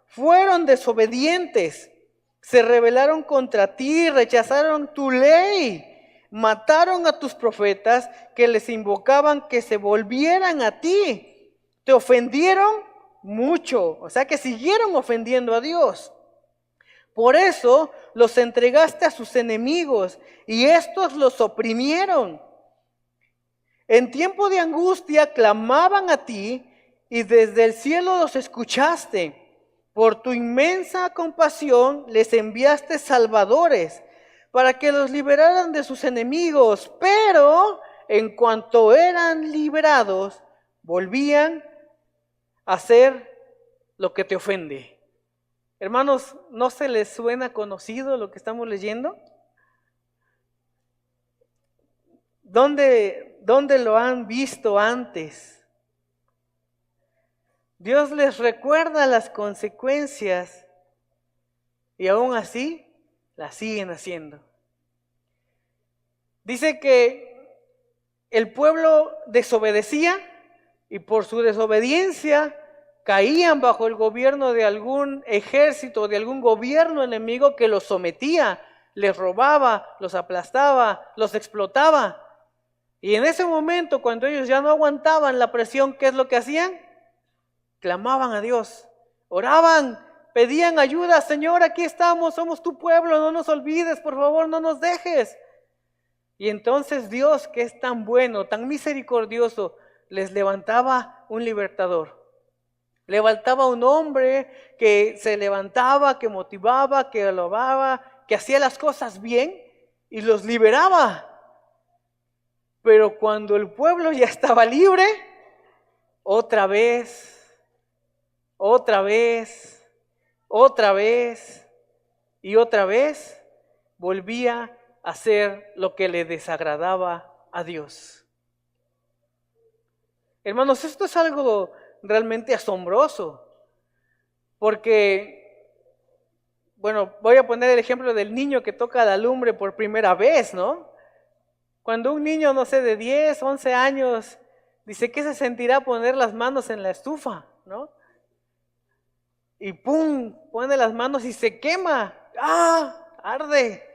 fueron desobedientes Se rebelaron contra ti, rechazaron tu ley, mataron a tus profetas que les invocaban que se volvieran a ti. Te ofendieron mucho, o sea que siguieron ofendiendo a Dios. Por eso los entregaste a sus enemigos y estos los oprimieron. En tiempo de angustia clamaban a ti y desde el cielo los escuchaste. Por tu inmensa compasión les enviaste salvadores para que los liberaran de sus enemigos, pero en cuanto eran liberados, volvían a hacer lo que te ofende. Hermanos, ¿no se les suena conocido lo que estamos leyendo? ¿Dónde lo han visto antes? Dios les recuerda las consecuencias y aún así las siguen haciendo. Dice que el pueblo desobedecía y por su desobediencia caían bajo el gobierno de algún ejército, de algún gobierno enemigo que los sometía, les robaba, los aplastaba, los explotaba. Y en ese momento, cuando ellos ya no aguantaban la presión, ¿qué es lo que hacían? Clamaban a Dios, oraban, pedían ayuda. Señor, aquí estamos, somos tu pueblo, no nos olvides, por favor, no nos dejes. Y entonces Dios, que es tan bueno, tan misericordioso, les levantaba un libertador. Levantaba un hombre que se levantaba, que motivaba, que alababa, que hacía las cosas bien y los liberaba. Pero cuando el pueblo ya estaba libre, otra vez y otra vez volvía a hacer lo que le desagradaba a Dios. Hermanos, esto es algo realmente asombroso, porque, bueno, voy a poner el ejemplo del niño que toca la lumbre por primera vez, ¿no? Cuando un niño, no sé, de 10, 11 años, dice que se sentirá poner las manos en la estufa, ¿no? Y ¡pum! Pone las manos y se quema. ¡Ah! Arde.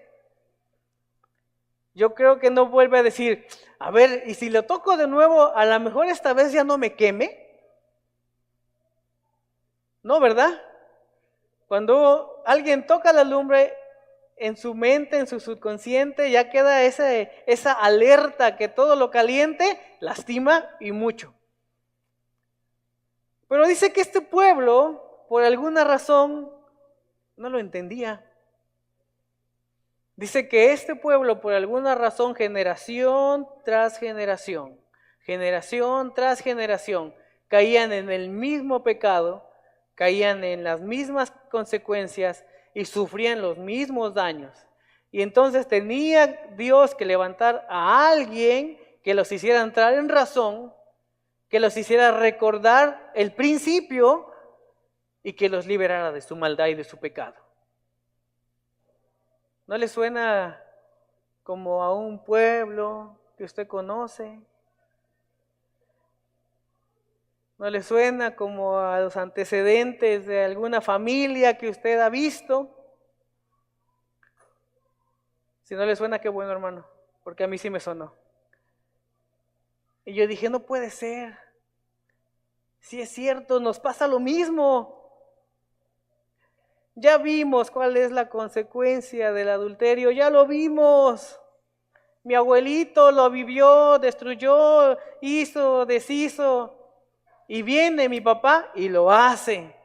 Yo creo que no vuelve a decir, a ver, y si lo toco de nuevo, a lo mejor esta vez ya no me queme. No, ¿verdad? Cuando alguien toca la lumbre, en su mente, en su subconsciente, ya queda esa alerta que todo lo caliente lastima y mucho. Pero dice que este pueblo, por alguna razón, no lo entendía. Dice que este pueblo, por alguna razón, generación tras generación, caían en el mismo pecado, caían en las mismas consecuencias y sufrían los mismos daños. Y entonces tenía Dios que levantar a alguien que los hiciera entrar en razón, que los hiciera recordar el principio y que los liberara de su maldad y de su pecado. ¿No le suena como a un pueblo que usted conoce? ¿No le suena como a los antecedentes de alguna familia que usted ha visto? Si no le suena, qué bueno, hermano, porque a mí sí me sonó. Y yo dije, no puede ser. Si es cierto, nos pasa lo mismo. Ya vimos cuál es la consecuencia del adulterio, ya lo vimos. Mi abuelito lo vivió, destruyó, hizo, deshizo. Y viene mi papá y lo hace.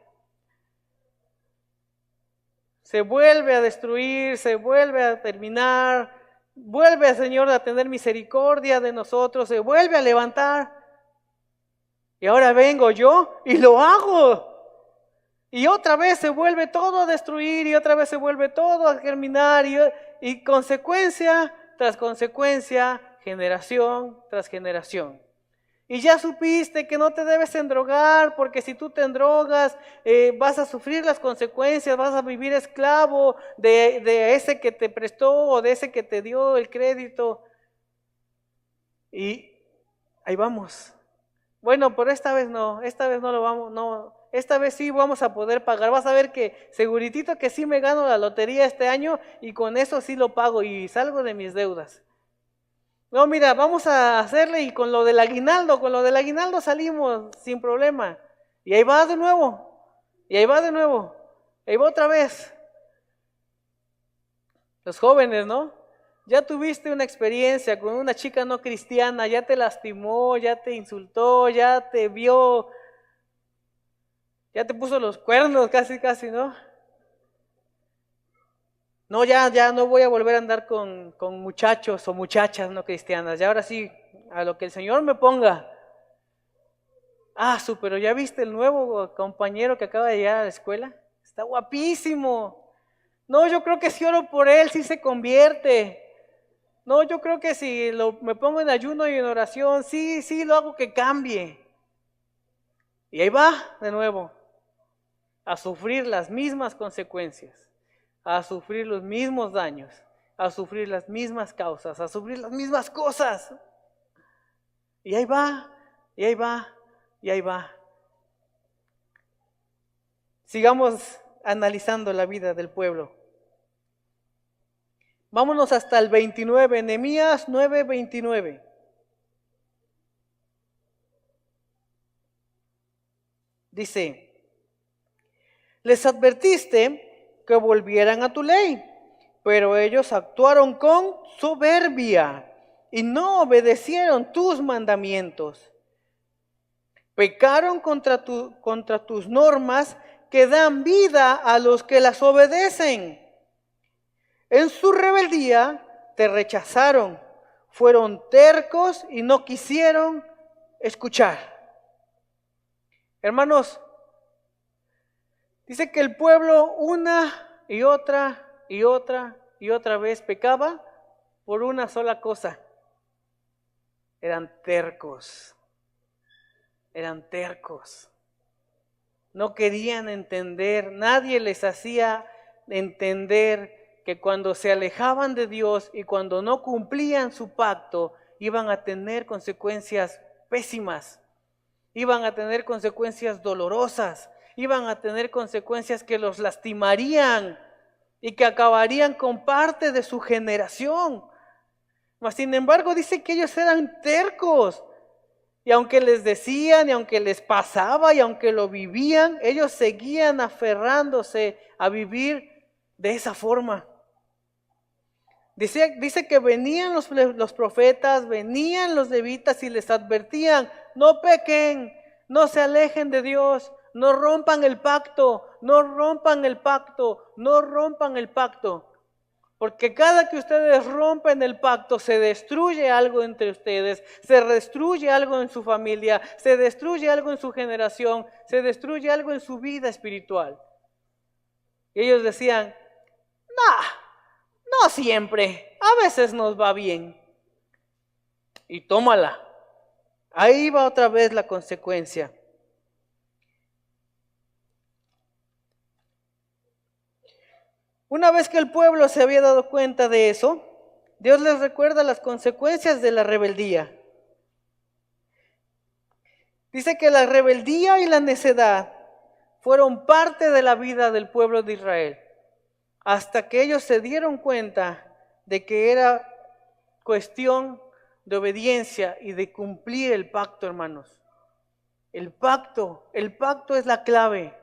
Se vuelve a destruir, se vuelve a terminar, vuelve el Señor a tener misericordia de nosotros, se vuelve a levantar. Y ahora vengo yo y lo hago. Y otra vez se vuelve todo a destruir y otra vez se vuelve todo a terminar y consecuencia tras consecuencia, generación tras generación. Y ya supiste que no te debes endrogar, porque si tú te endrogas vas a sufrir las consecuencias, vas a vivir esclavo de ese que te prestó o de ese que te dio el crédito. Y ahí vamos. Bueno, pero esta vez no lo vamos, no, esta vez sí vamos a poder pagar, vas a ver que seguritito que sí me gano la lotería este año y con eso sí lo pago y salgo de mis deudas. No, mira, vamos a hacerle y con lo del aguinaldo salimos sin problema. Y ahí va de nuevo, y ahí va de nuevo, y ahí va otra vez. Los jóvenes, ¿no? Ya tuviste una experiencia con una chica no cristiana, ya te lastimó, ya te insultó, ya te vio, ya te puso los cuernos casi, ¿no? No, ya no voy a volver a andar con muchachos o muchachas no cristianas, ya ahora sí, a lo que el Señor me ponga. Pero ¿ya viste el nuevo compañero que acaba de llegar a la escuela? Está guapísimo. No, yo creo que si oro por él, sí se convierte. No, yo creo que si me pongo en ayuno y en oración, sí lo hago que cambie. Y ahí va de nuevo a sufrir las mismas consecuencias, a sufrir los mismos daños, a sufrir las mismas causas, a sufrir las mismas cosas. Y ahí va, y ahí va, y ahí va. Sigamos analizando la vida del pueblo. Vámonos hasta el 29, Nehemías 9:29. Dice, les advertiste que volvieran a tu ley, pero ellos actuaron con soberbia y no obedecieron tus mandamientos. Pecaron contra tus normas que dan vida a los que las obedecen. En su rebeldía te rechazaron, fueron tercos y no quisieron escuchar. Hermanos, dice que el pueblo una y otra y otra y otra vez pecaba por una sola cosa. Eran tercos. Eran tercos. No querían entender, nadie les hacía entender que cuando se alejaban de Dios y cuando no cumplían su pacto, iban a tener consecuencias pésimas, iban a tener consecuencias dolorosas, iban a tener consecuencias que los lastimarían y que acabarían con parte de su generación. Mas sin embargo dice que ellos eran tercos. Y aunque les decían, y aunque les pasaba, y aunque lo vivían, ellos seguían aferrándose a vivir de esa forma. Dice que venían los profetas, venían los levitas y les advertían, no pequen, no se alejen de Dios, no rompan el pacto, no rompan el pacto, no rompan el pacto. Porque cada que ustedes rompen el pacto, se destruye algo entre ustedes, se destruye algo en su familia, se destruye algo en su generación, se destruye algo en su vida espiritual. Y ellos decían, no siempre, a veces nos va bien. Y tómala. Ahí va otra vez la consecuencia. Una vez que el pueblo se había dado cuenta de eso, Dios les recuerda las consecuencias de la rebeldía. Dice que la rebeldía y la necedad fueron parte de la vida del pueblo de Israel, hasta que ellos se dieron cuenta de que era cuestión de obediencia y de cumplir el pacto, hermanos. El pacto es la clave.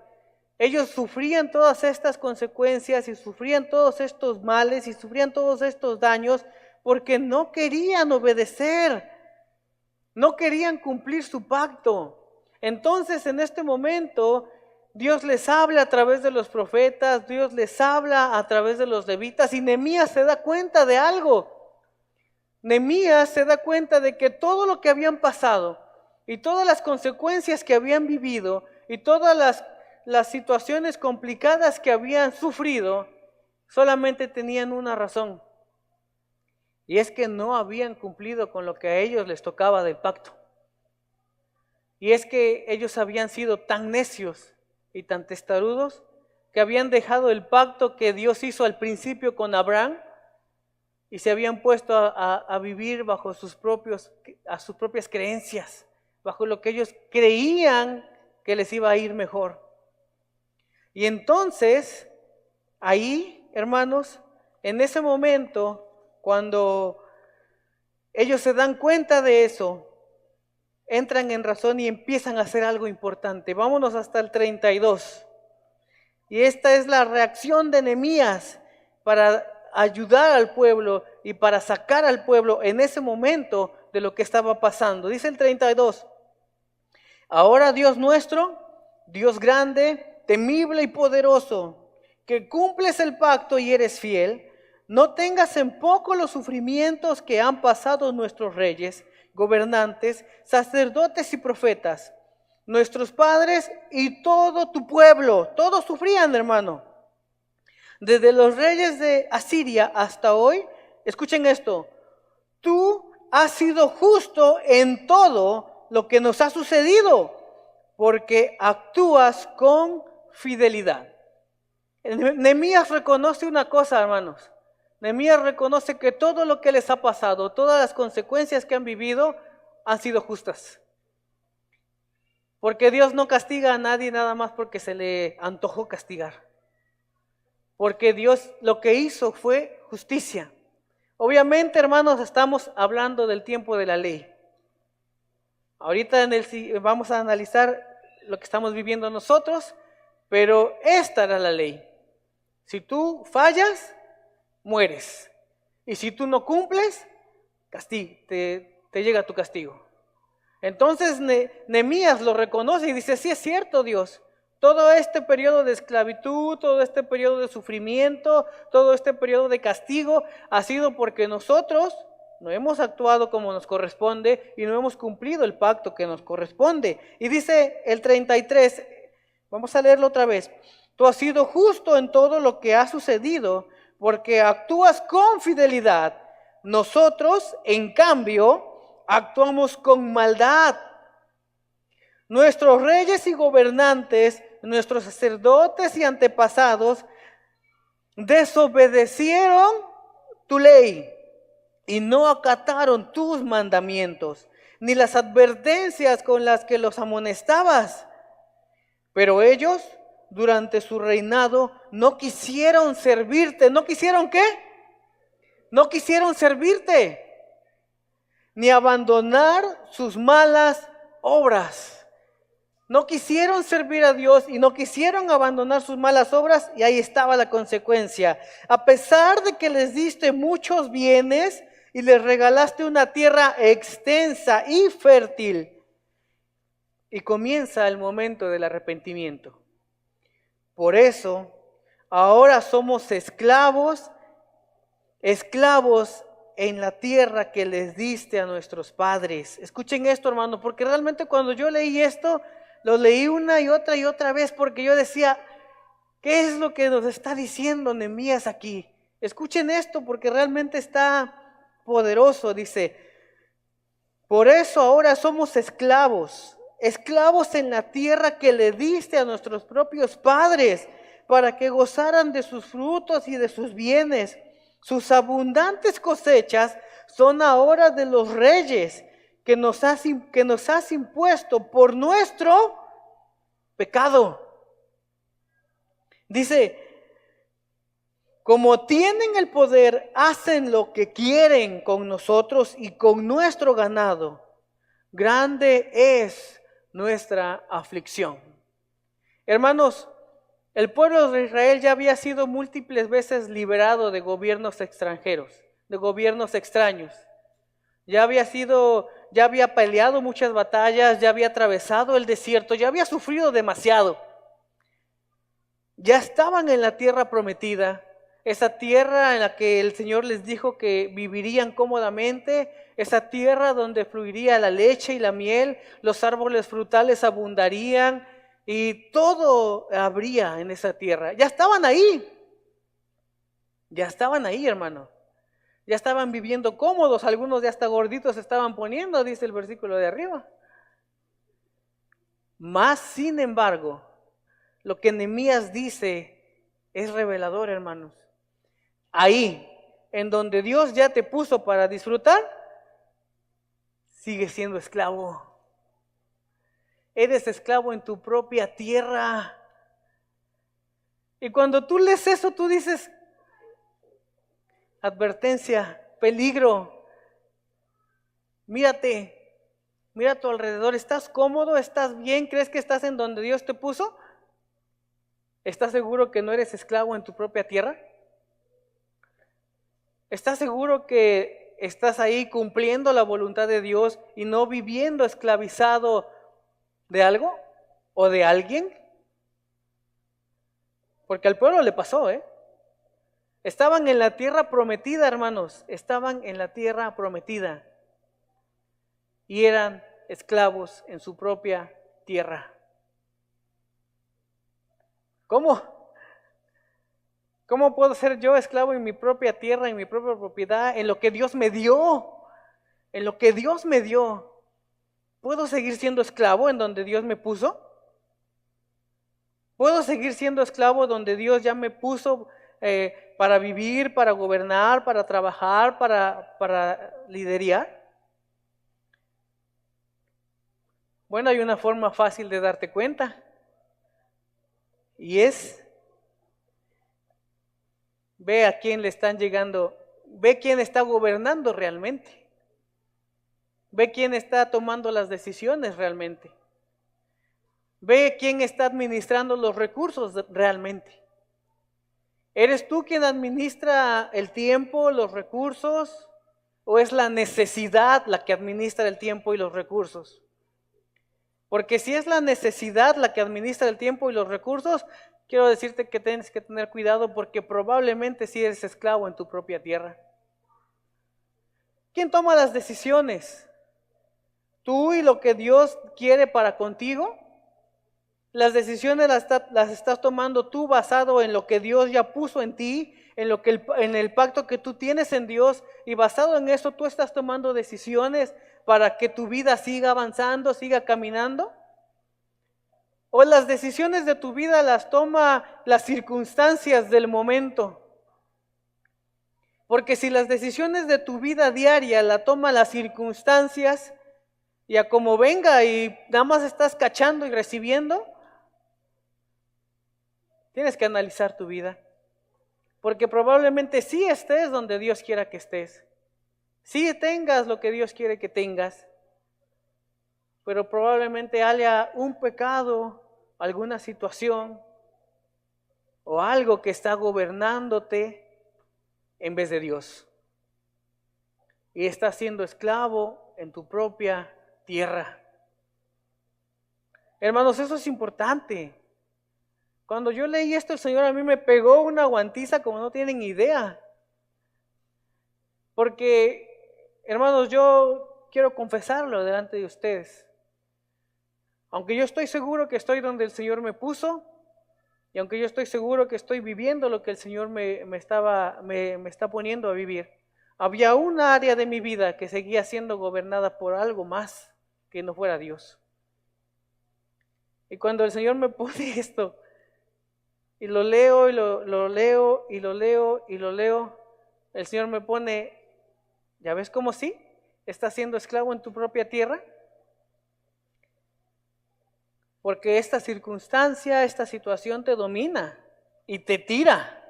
Ellos sufrían todas estas consecuencias y sufrían todos estos males y sufrían todos estos daños porque no querían obedecer, no querían cumplir su pacto. Entonces en este momento Dios les habla a través de los profetas, Dios les habla a través de los levitas y Nehemías se da cuenta de algo. Nehemías se da cuenta de que todo lo que habían pasado y todas las consecuencias que habían vivido y todas las situaciones complicadas que habían sufrido solamente tenían una razón. Y es que no habían cumplido con lo que a ellos les tocaba del pacto. Y es que ellos habían sido tan necios y tan testarudos que habían dejado el pacto que Dios hizo al principio con Abraham y se habían puesto a vivir bajo sus propias creencias, bajo lo que ellos creían que les iba a ir mejor. Y entonces, ahí, hermanos, en ese momento, cuando ellos se dan cuenta de eso, entran en razón y empiezan a hacer algo importante. Vámonos hasta el 32. Y esta es la reacción de Nehemías para ayudar al pueblo y para sacar al pueblo en ese momento de lo que estaba pasando. Dice el 32. Ahora Dios nuestro, Dios grande, temible y poderoso, que cumples el pacto y eres fiel, no tengas en poco los sufrimientos que han pasado nuestros reyes, gobernantes, sacerdotes y profetas, nuestros padres y todo tu pueblo. Todos sufrían, hermano. Desde los reyes de Asiria hasta hoy, escuchen esto, tú has sido justo en todo lo que nos ha sucedido, porque actúas con fidelidad. Nehemías reconoce una cosa, hermanos. Nehemías reconoce que todo lo que les ha pasado, todas las consecuencias que han vivido, han sido justas. Porque Dios no castiga a nadie nada más porque se le antojó castigar. Porque Dios lo que hizo fue justicia. Obviamente, hermanos, estamos hablando del tiempo de la ley. Ahorita vamos a analizar lo que estamos viviendo nosotros, pero esta era la ley. Si tú fallas, mueres. Y si tú no cumples, te llega tu castigo. Entonces Nehemías lo reconoce y dice, sí es cierto, Dios. Todo este periodo de esclavitud, todo este periodo de sufrimiento, todo este periodo de castigo ha sido porque nosotros no hemos actuado como nos corresponde y no hemos cumplido el pacto que nos corresponde. Y dice el 33, vamos a leerlo otra vez. Tú has sido justo en todo lo que ha sucedido porque actúas con fidelidad. Nosotros, en cambio, actuamos con maldad. Nuestros reyes y gobernantes, nuestros sacerdotes y antepasados desobedecieron tu ley y no acataron tus mandamientos, ni las advertencias con las que los amonestabas. Pero ellos, durante su reinado, no quisieron servirte. ¿No quisieron qué? No quisieron servirte, ni abandonar sus malas obras. No quisieron servir a Dios y no quisieron abandonar sus malas obras, y ahí estaba la consecuencia. A pesar de que les diste muchos bienes y les regalaste una tierra extensa y fértil, y comienza el momento del arrepentimiento. Por eso, ahora somos esclavos en la tierra que les diste a nuestros padres. Escuchen esto, hermano, porque realmente cuando yo leí esto, lo leí una y otra vez, porque yo decía, ¿qué es lo que nos está diciendo Nehemías aquí? Escuchen esto, porque realmente está poderoso. Dice, por eso ahora somos esclavos en la tierra que le diste a nuestros propios padres, para que gozaran de sus frutos y de sus bienes. Sus abundantes cosechas son ahora de los reyes que nos has impuesto por nuestro pecado. Dice, como tienen el poder, hacen lo que quieren con nosotros y con nuestro ganado. Grande es nuestra aflicción. Hermanos, el pueblo de Israel ya había sido múltiples veces liberado de gobiernos extranjeros, de gobiernos extraños. Ya había peleado muchas batallas, ya había atravesado el desierto, ya había sufrido demasiado. Ya estaban en la tierra prometida, esa tierra en la que el Señor les dijo que vivirían cómodamente, esa tierra donde fluiría la leche y la miel, los árboles frutales abundarían y todo habría en esa tierra. Ya estaban ahí, hermano. Ya estaban viviendo cómodos, algunos ya hasta gorditos se estaban poniendo, dice el versículo de arriba. Mas, sin embargo, lo que Nehemías dice es revelador, hermanos. Ahí, en donde Dios ya te puso para disfrutar, sigues siendo esclavo. eres esclavo en tu propia tierra. Y cuando tú lees eso, tú dices, advertencia, peligro, mírate, mira a tu alrededor, ¿estás cómodo? ¿Estás bien? ¿Crees que estás en donde Dios te puso? ¿Estás seguro que no eres esclavo en tu propia tierra? ¿Estás seguro que estás ahí cumpliendo la voluntad de Dios y no viviendo esclavizado de algo o de alguien? Porque al pueblo le pasó, Estaban en la tierra prometida, hermanos, estaban en la tierra prometida y eran esclavos en su propia tierra. ¿Cómo? ¿Cómo puedo ser yo esclavo en mi propia tierra, en mi propia propiedad, en lo que Dios me dio? En lo que Dios me dio. ¿Puedo seguir siendo esclavo en donde Dios me puso? ¿Puedo seguir siendo esclavo donde Dios ya me puso para vivir, para gobernar, para trabajar, para liderar? Bueno, hay una forma fácil de darte cuenta. Y es, ve a quién le están llegando, ve quién está gobernando realmente. Ve quién está tomando las decisiones realmente. Ve quién está administrando los recursos realmente. ¿Eres tú quien administra el tiempo, los recursos? ¿O es la necesidad la que administra el tiempo y los recursos? Porque si es la necesidad la que administra el tiempo y los recursos, quiero decirte que tienes que tener cuidado porque probablemente sí eres esclavo en tu propia tierra. ¿Quién toma las decisiones? ¿Tú y lo que Dios quiere para contigo? Las decisiones las estás tomando tú basado en lo que Dios ya puso en ti, en el pacto que tú tienes en Dios, y basado en eso tú estás tomando decisiones para que tu vida siga avanzando, siga caminando. O las decisiones de tu vida las toma las circunstancias del momento. Porque si las decisiones de tu vida diaria la toman las circunstancias, y a como venga y nada más estás cachando y recibiendo, tienes que analizar tu vida. Porque probablemente sí estés donde Dios quiera que estés. Sí tengas lo que Dios quiere que tengas. Pero probablemente haya un pecado, alguna situación o algo que está gobernándote en vez de Dios. Y estás siendo esclavo en tu propia tierra. Hermanos, eso es importante. Cuando yo leí esto, el Señor a mí me pegó una guantiza como no tienen idea. Porque, hermanos, yo quiero confesarlo delante de ustedes. Aunque yo estoy seguro que estoy donde el Señor me puso, y aunque yo estoy seguro que estoy viviendo lo que el Señor me está poniendo a vivir, había un área de mi vida que seguía siendo gobernada por algo más que no fuera Dios. Y cuando el Señor me pone esto, y lo leo, y lo leo, y lo leo, y lo leo, el Señor me pone, ¿ya ves cómo sí? ¿Estás siendo esclavo en tu propia tierra? Porque esta circunstancia, esta situación te domina y te tira.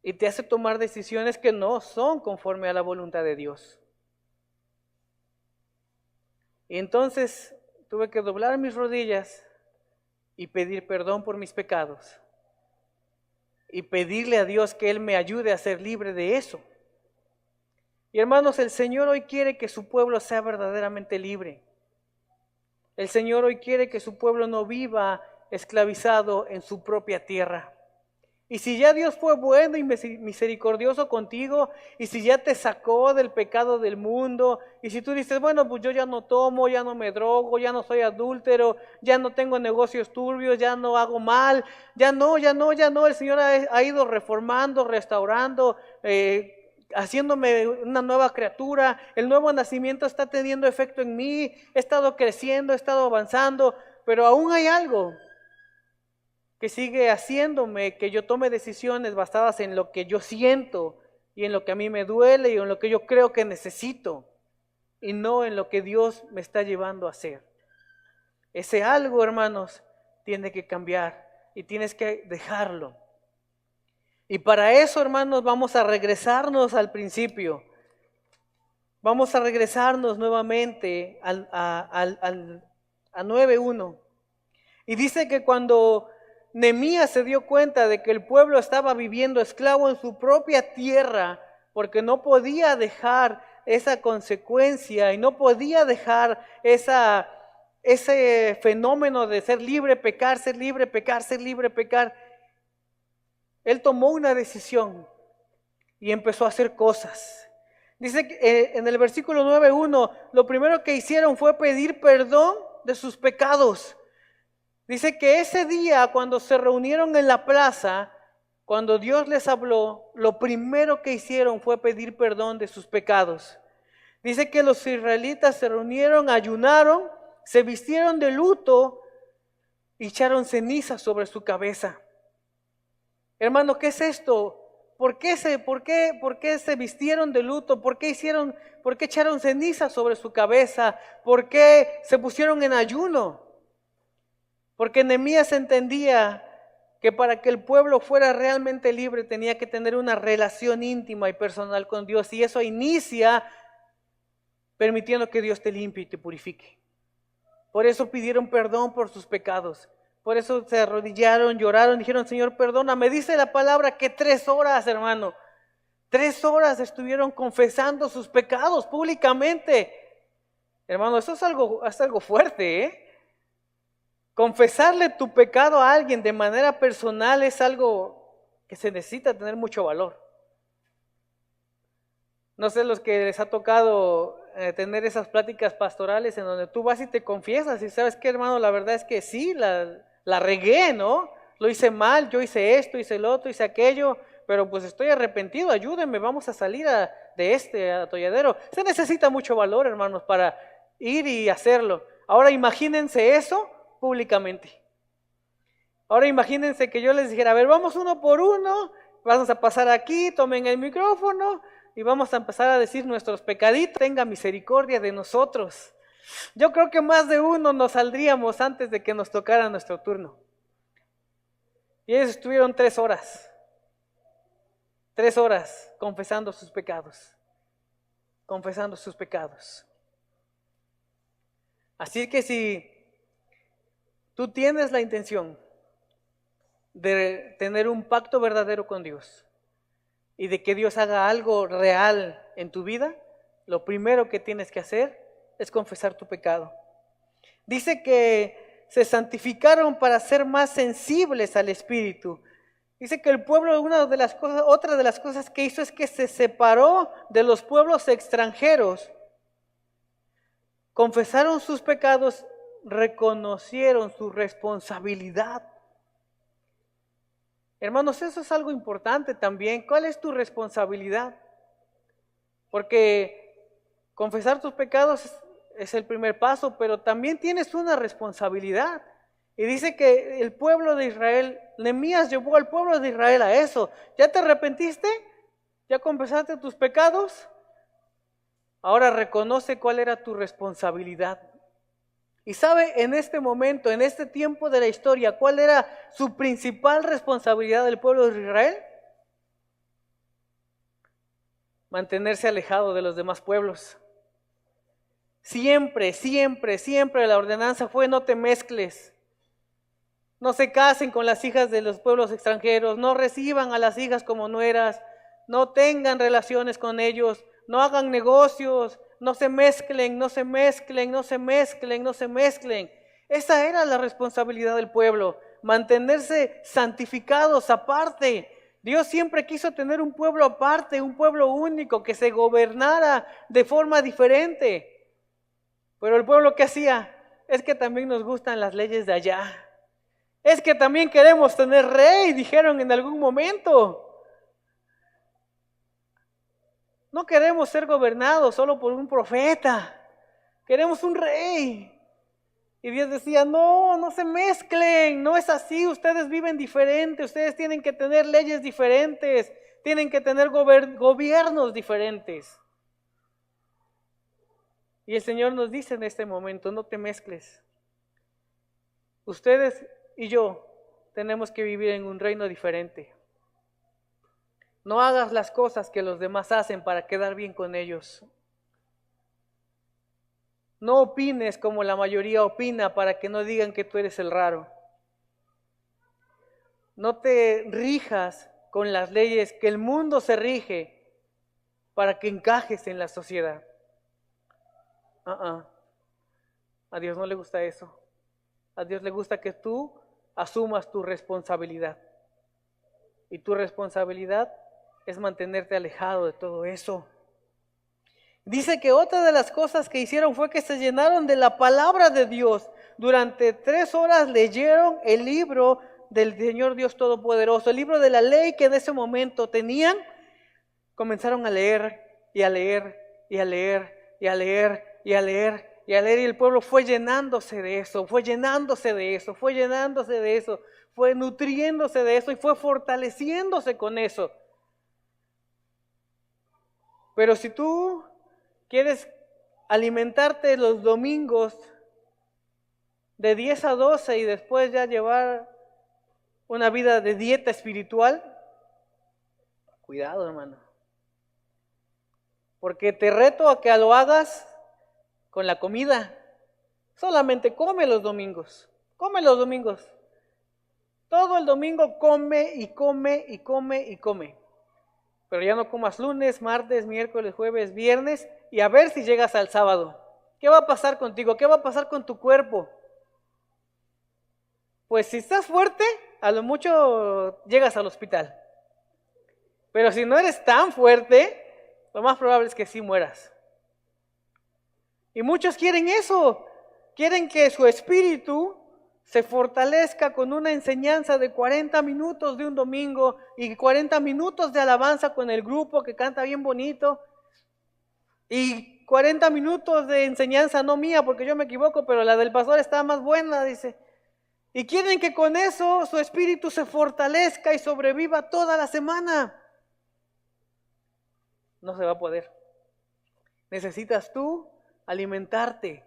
Y te hace tomar decisiones que no son conforme a la voluntad de Dios. Y entonces tuve que doblar mis rodillas y pedir perdón por mis pecados. Y pedirle a Dios que Él me ayude a ser libre de eso. Y hermanos, el Señor hoy quiere que su pueblo sea verdaderamente libre. El Señor hoy quiere que su pueblo no viva esclavizado en su propia tierra. Y si ya Dios fue bueno y misericordioso contigo, y si ya te sacó del pecado del mundo, y si tú dices, bueno, pues yo ya no tomo, ya no me drogo, ya no soy adúltero, ya no tengo negocios turbios, ya no hago mal, ya no, el Señor ha ido reformando, restaurando, haciéndome una nueva criatura, el nuevo nacimiento está teniendo efecto en mí, he estado creciendo, he estado avanzando, pero aún hay algo que sigue haciéndome que yo tome decisiones basadas en lo que yo siento y en lo que a mí me duele y en lo que yo creo que necesito. y no en lo que Dios me está llevando a hacer. Ese algo, hermanos, tiene que cambiar y tienes que dejarlo. Y para eso, hermanos, vamos a regresarnos al principio. Vamos a regresarnos nuevamente a 9:1. Y dice que cuando Nehemías se dio cuenta de que el pueblo estaba viviendo esclavo en su propia tierra, porque no podía dejar esa consecuencia y no podía dejar ese fenómeno de ser libre, pecar, ser libre, pecar, ser libre, pecar, él tomó una decisión y empezó a hacer cosas. Dice que, en el versículo 9:1, lo primero que hicieron fue pedir perdón de sus pecados. Dice que ese día, cuando se reunieron en la plaza, cuando Dios les habló, lo primero que hicieron fue pedir perdón de sus pecados. Dice que los israelitas se reunieron, ayunaron, se vistieron de luto y echaron ceniza sobre su cabeza. Hermano, ¿qué es esto? ¿Por qué se vistieron de luto? ¿Por qué echaron ceniza sobre su cabeza? ¿Por qué se pusieron en ayuno? Porque Nehemías entendía que para que el pueblo fuera realmente libre tenía que tener una relación íntima y personal con Dios, y eso inicia permitiendo que Dios te limpie y te purifique. Por eso pidieron perdón por sus pecados. Por eso se arrodillaron, lloraron, dijeron: Señor, perdóname. Dice la palabra que 3 horas, hermano, 3 horas estuvieron confesando sus pecados públicamente. Hermano, eso es algo fuerte, ¿eh? Confesarle tu pecado a alguien de manera personal es algo que se necesita tener mucho valor. No sé, los que les ha tocado tener esas pláticas pastorales en donde tú vas y te confiesas y sabes que, hermano, la verdad es que sí, la regué, ¿no? Lo hice mal, yo hice esto, hice el otro, hice aquello, pero pues estoy arrepentido, ayúdenme, vamos a salir de este atolladero. Se necesita mucho valor, hermanos, para ir y hacerlo. Ahora imagínense eso públicamente. Ahora imagínense que yo les dijera: a ver, vamos uno por uno, vamos a pasar aquí, tomen el micrófono y vamos a empezar a decir nuestros pecaditos, tenga misericordia de nosotros. Yo creo que más de uno nos saldríamos antes de que nos tocara nuestro turno. Y ellos estuvieron 3 horas. 3 horas confesando sus pecados. Confesando sus pecados. Así que si tú tienes la intención de tener un pacto verdadero con Dios y de que Dios haga algo real en tu vida, lo primero que tienes que hacer es confesar tu pecado. Dice que se santificaron para ser más sensibles al Espíritu. Dice que el pueblo, otra de las cosas que hizo es que se separó de los pueblos extranjeros. Confesaron sus pecados, reconocieron su responsabilidad. Hermanos, eso es algo importante también. ¿Cuál es tu responsabilidad? Porque confesar tus pecados es el primer paso, pero también tienes una responsabilidad. Y dice que el pueblo de Israel, Nehemías llevó al pueblo de Israel a eso. ¿Ya te arrepentiste? ¿Ya confesaste tus pecados? Ahora reconoce cuál era tu responsabilidad. Y sabe, en este momento, en este tiempo de la historia, ¿cuál era su principal responsabilidad del pueblo de Israel? Mantenerse alejado de los demás pueblos. Siempre, siempre, siempre la ordenanza fue: no te mezcles. No se casen con las hijas de los pueblos extranjeros, no reciban a las hijas como nueras, no tengan relaciones con ellos, no hagan negocios, no se mezclen, no se mezclen, no se mezclen, no se mezclen. Esa era la responsabilidad del pueblo, mantenerse santificados aparte. Dios siempre quiso tener un pueblo aparte, un pueblo único que se gobernara de forma diferente. Pero el pueblo, ¿qué hacía? Es que también nos gustan las leyes de allá. Es que también queremos tener rey, dijeron en algún momento. No queremos ser gobernados solo por un profeta. Queremos un rey. Y Dios decía: no, no se mezclen, no es así, ustedes viven diferente, ustedes tienen que tener leyes diferentes, tienen que tener gobiernos diferentes. Y el Señor nos dice en este momento, no te mezcles. Ustedes y yo tenemos que vivir en un reino diferente. No hagas las cosas que los demás hacen para quedar bien con ellos. No opines como la mayoría opina para que no digan que tú eres el raro. No te rijas con las leyes que el mundo se rige para que encajes en la sociedad. A Dios no le gusta eso. A Dios le gusta que tú asumas tu responsabilidad. Y tu responsabilidad es mantenerte alejado de todo eso. Dice que otra de las cosas que hicieron fue que se llenaron de la palabra de Dios. Durante 3 horas leyeron el libro del Señor Dios Todopoderoso, el libro de la ley que en ese momento tenían. Comenzaron a leer y a leer y a leer y a leer y a leer y a leer, y el pueblo fue llenándose de eso, fue llenándose de eso, fue llenándose de eso, fue nutriéndose de eso y fue fortaleciéndose con eso. Pero si tú quieres alimentarte los domingos de 10 a 12 y después ya llevar una vida de dieta espiritual, cuidado, hermano. Porque te reto a que lo hagas con la comida. Solamente come los domingos. Come los domingos. Todo el domingo come y come y come y come. Pero ya no comas lunes, martes, miércoles, jueves, viernes y a ver si llegas al sábado. ¿Qué va a pasar contigo? ¿Qué va a pasar con tu cuerpo? Pues si estás fuerte, a lo mucho llegas al hospital. Pero si no eres tan fuerte, lo más probable es que sí mueras. Y muchos quieren eso. Quieren que su espíritu se fortalezca con una enseñanza de 40 minutos de un domingo y 40 minutos de alabanza con el grupo que canta bien bonito. Y 40 minutos de enseñanza, no mía porque yo me equivoco, pero la del pastor está más buena, dice. Y quieren que con eso su espíritu se fortalezca y sobreviva toda la semana. No se va a poder. Necesitas tú alimentarte,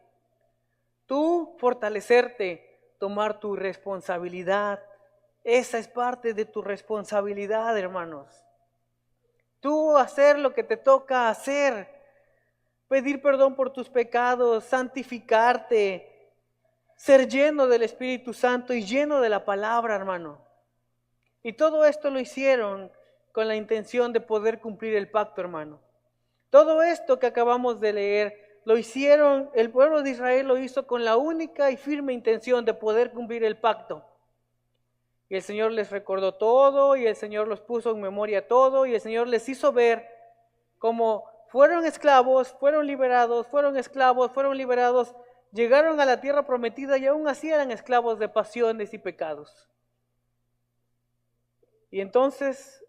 tú fortalecerte, tomar tu responsabilidad. Esa es parte de tu responsabilidad, hermanos. Tú hacer lo que te toca hacer, pedir perdón por tus pecados, santificarte, ser lleno del Espíritu Santo y lleno de la palabra, hermano. Y todo esto lo hicieron con la intención de poder cumplir el pacto, hermano. Todo esto que acabamos de leer, lo hicieron, el pueblo de Israel lo hizo con la única y firme intención de poder cumplir el pacto. Y el Señor les recordó todo, y el Señor los puso en memoria todo, y el Señor les hizo ver cómo fueron esclavos, fueron liberados, fueron esclavos, fueron liberados, llegaron a la tierra prometida y aún así eran esclavos de pasiones y pecados. Y entonces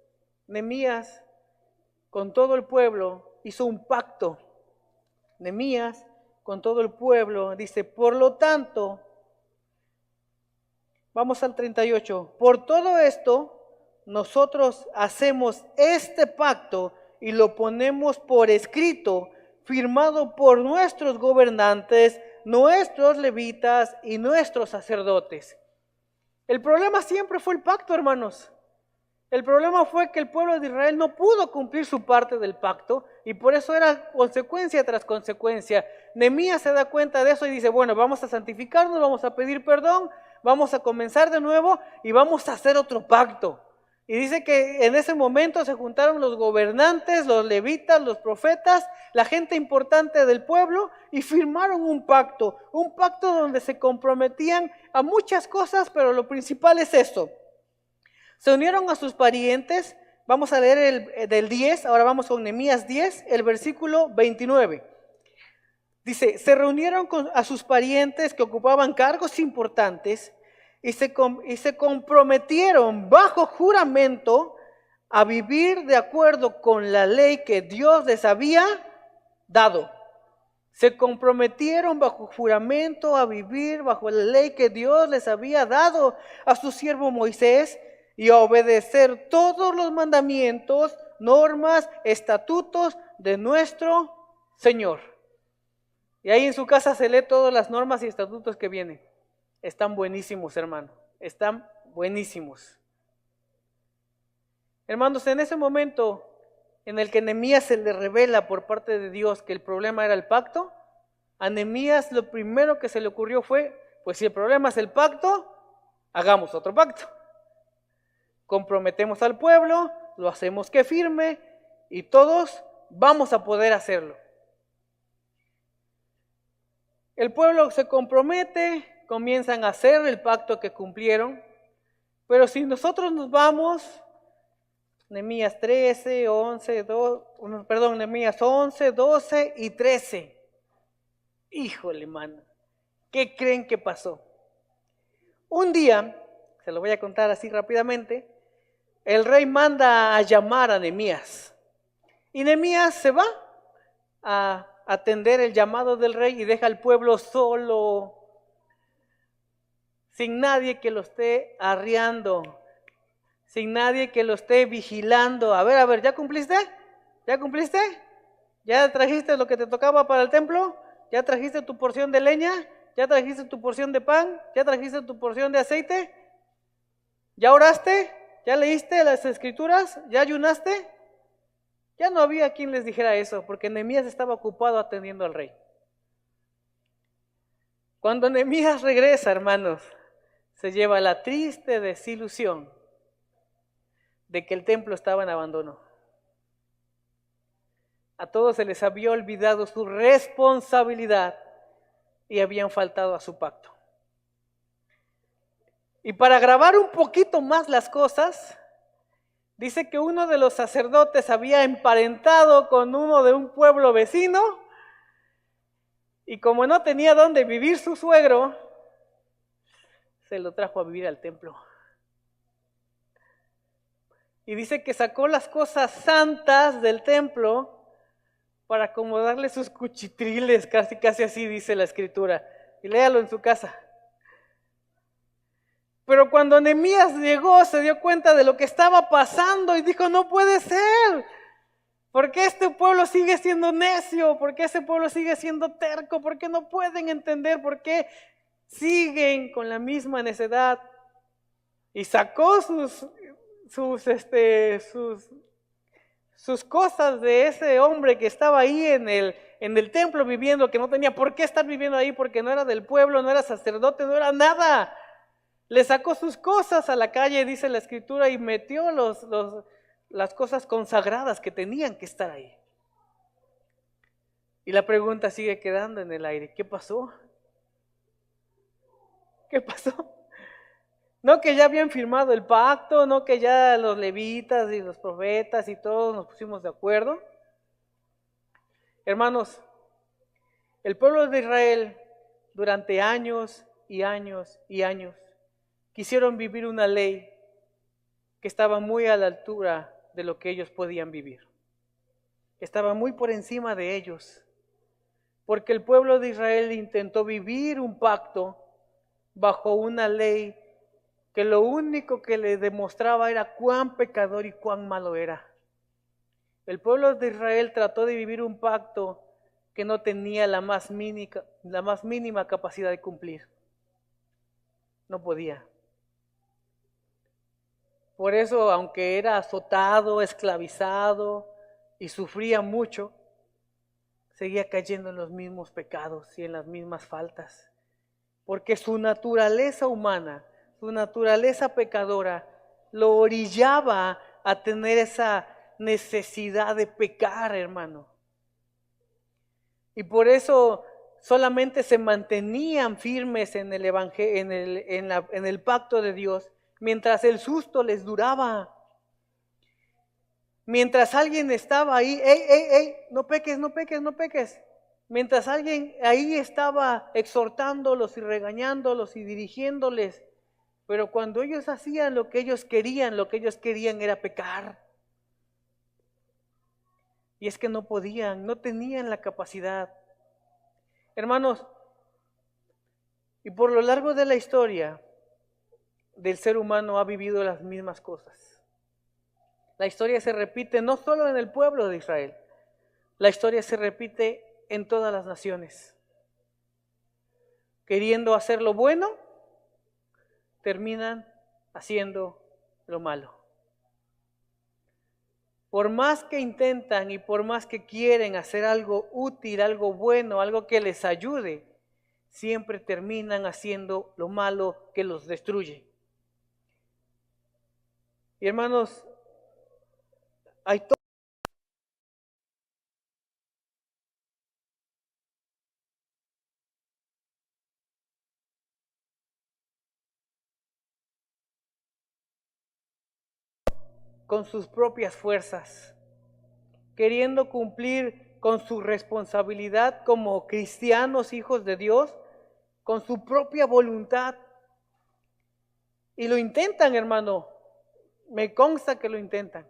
Nehemías, con todo el pueblo, hizo un pacto. Nehemías, con todo el pueblo, dice, por lo tanto, vamos al 38, por todo esto, nosotros hacemos este pacto y lo ponemos por escrito, firmado por nuestros gobernantes, nuestros levitas y nuestros sacerdotes. El problema siempre fue el pacto, hermanos. El problema fue que el pueblo de Israel no pudo cumplir su parte del pacto y por eso era consecuencia tras consecuencia. Nehemías se da cuenta de eso y dice, bueno, vamos a santificarnos, vamos a pedir perdón, vamos a comenzar de nuevo y vamos a hacer otro pacto. Y dice que en ese momento se juntaron los gobernantes, los levitas, los profetas, la gente importante del pueblo y firmaron un pacto donde se comprometían a muchas cosas, pero lo principal es esto. Se unieron a sus parientes, vamos a leer del 10, ahora vamos con Nehemías 10, el versículo 29. Dice, se reunieron a sus parientes que ocupaban cargos importantes y se comprometieron bajo juramento a vivir de acuerdo con la ley que Dios les había dado. Se comprometieron bajo juramento a vivir bajo la ley que Dios les había dado a su siervo Moisés, y a obedecer todos los mandamientos, normas, estatutos de nuestro Señor. Y ahí en su casa se lee todas las normas y estatutos que vienen. Están buenísimos, hermano. Están buenísimos. Hermanos, en ese momento en el que Nehemías se le revela por parte de Dios que el problema era el pacto, a Nehemías lo primero que se le ocurrió fue, pues si el problema es el pacto, hagamos otro pacto. Comprometemos al pueblo, lo hacemos que firme y todos vamos a poder hacerlo. El pueblo se compromete, comienzan a hacer el pacto que cumplieron, pero si nosotros nos vamos, Nehemías 11, 12 y 13. Híjole, mano, ¿qué creen que pasó? Un día, se lo voy a contar así rápidamente, el rey manda a llamar a Nehemías. Y Nehemías se va a atender el llamado del rey y deja al pueblo solo, sin nadie que lo esté arriando, sin nadie que lo esté vigilando. A ver, ¿ya cumpliste? ¿Ya cumpliste? ¿Ya trajiste lo que te tocaba para el templo? ¿Ya trajiste tu porción de leña? ¿Ya trajiste tu porción de pan? ¿Ya trajiste tu porción de aceite? ¿Ya oraste? ¿Ya leíste las escrituras? ¿Ya ayunaste? Ya no había quien les dijera eso, porque Nehemías estaba ocupado atendiendo al rey. Cuando Nehemías regresa, hermanos, se lleva la triste desilusión de que el templo estaba en abandono. A todos se les había olvidado su responsabilidad y habían faltado a su pacto. Y para agravar un poquito más las cosas, dice que uno de los sacerdotes había emparentado con uno de un pueblo vecino y como no tenía dónde vivir su suegro, se lo trajo a vivir al templo. Y dice que sacó las cosas santas del templo para acomodarle sus cuchitriles, casi así dice la escritura. Y léalo en su casa. Pero cuando Nehemías llegó, se dio cuenta de lo que estaba pasando y dijo, no puede ser. ¿Por qué este pueblo sigue siendo necio? ¿Por qué ese pueblo sigue siendo terco? ¿Por qué no pueden entender? ¿Por qué siguen con la misma necedad? Y sacó sus cosas de ese hombre que estaba ahí en el templo viviendo, que no tenía por qué estar viviendo ahí porque no era del pueblo, no era sacerdote, no era nada. Le sacó sus cosas a la calle, dice la escritura, y metió las cosas consagradas que tenían que estar ahí. Y la pregunta sigue quedando en el aire, ¿qué pasó? ¿Qué pasó? No que ya habían firmado el pacto, no que ya los levitas y los profetas y todos nos pusimos de acuerdo. Hermanos, el pueblo de Israel durante años y años y años quisieron vivir una ley que estaba muy a la altura de lo que ellos podían vivir. Estaba muy por encima de ellos, porque el pueblo de Israel intentó vivir un pacto bajo una ley que lo único que le demostraba era cuán pecador y cuán malo era. El pueblo de Israel trató de vivir un pacto que no tenía la más mínima capacidad de cumplir. No podía. Por eso, aunque era azotado, esclavizado y sufría mucho, seguía cayendo en los mismos pecados y en las mismas faltas. Porque su naturaleza humana, su naturaleza pecadora, lo orillaba a tener esa necesidad de pecar, hermano. Y por eso solamente se mantenían firmes en el evangelio, en el pacto de Dios, mientras el susto les duraba. Mientras alguien estaba ahí, no peques, no peques, no peques. Mientras alguien ahí estaba exhortándolos y regañándolos y dirigiéndoles. Pero cuando ellos hacían lo que ellos querían era pecar. Y es que no podían, no tenían la capacidad. Hermanos, y por lo largo de la historia del ser humano ha vivido las mismas cosas. La historia se repite no solo en el pueblo de Israel, la historia se repite en todas las naciones. queriendo hacer lo bueno, terminan haciendo lo malo. Por más que intentan y por más que quieren hacer algo útil, algo bueno, algo que les ayude, siempre terminan haciendo lo malo que los destruye. Y hermanos, hay con sus propias fuerzas, queriendo cumplir con su responsabilidad como cristianos, hijos de Dios, con su propia voluntad. Y lo intentan, hermano, me consta que lo intentan.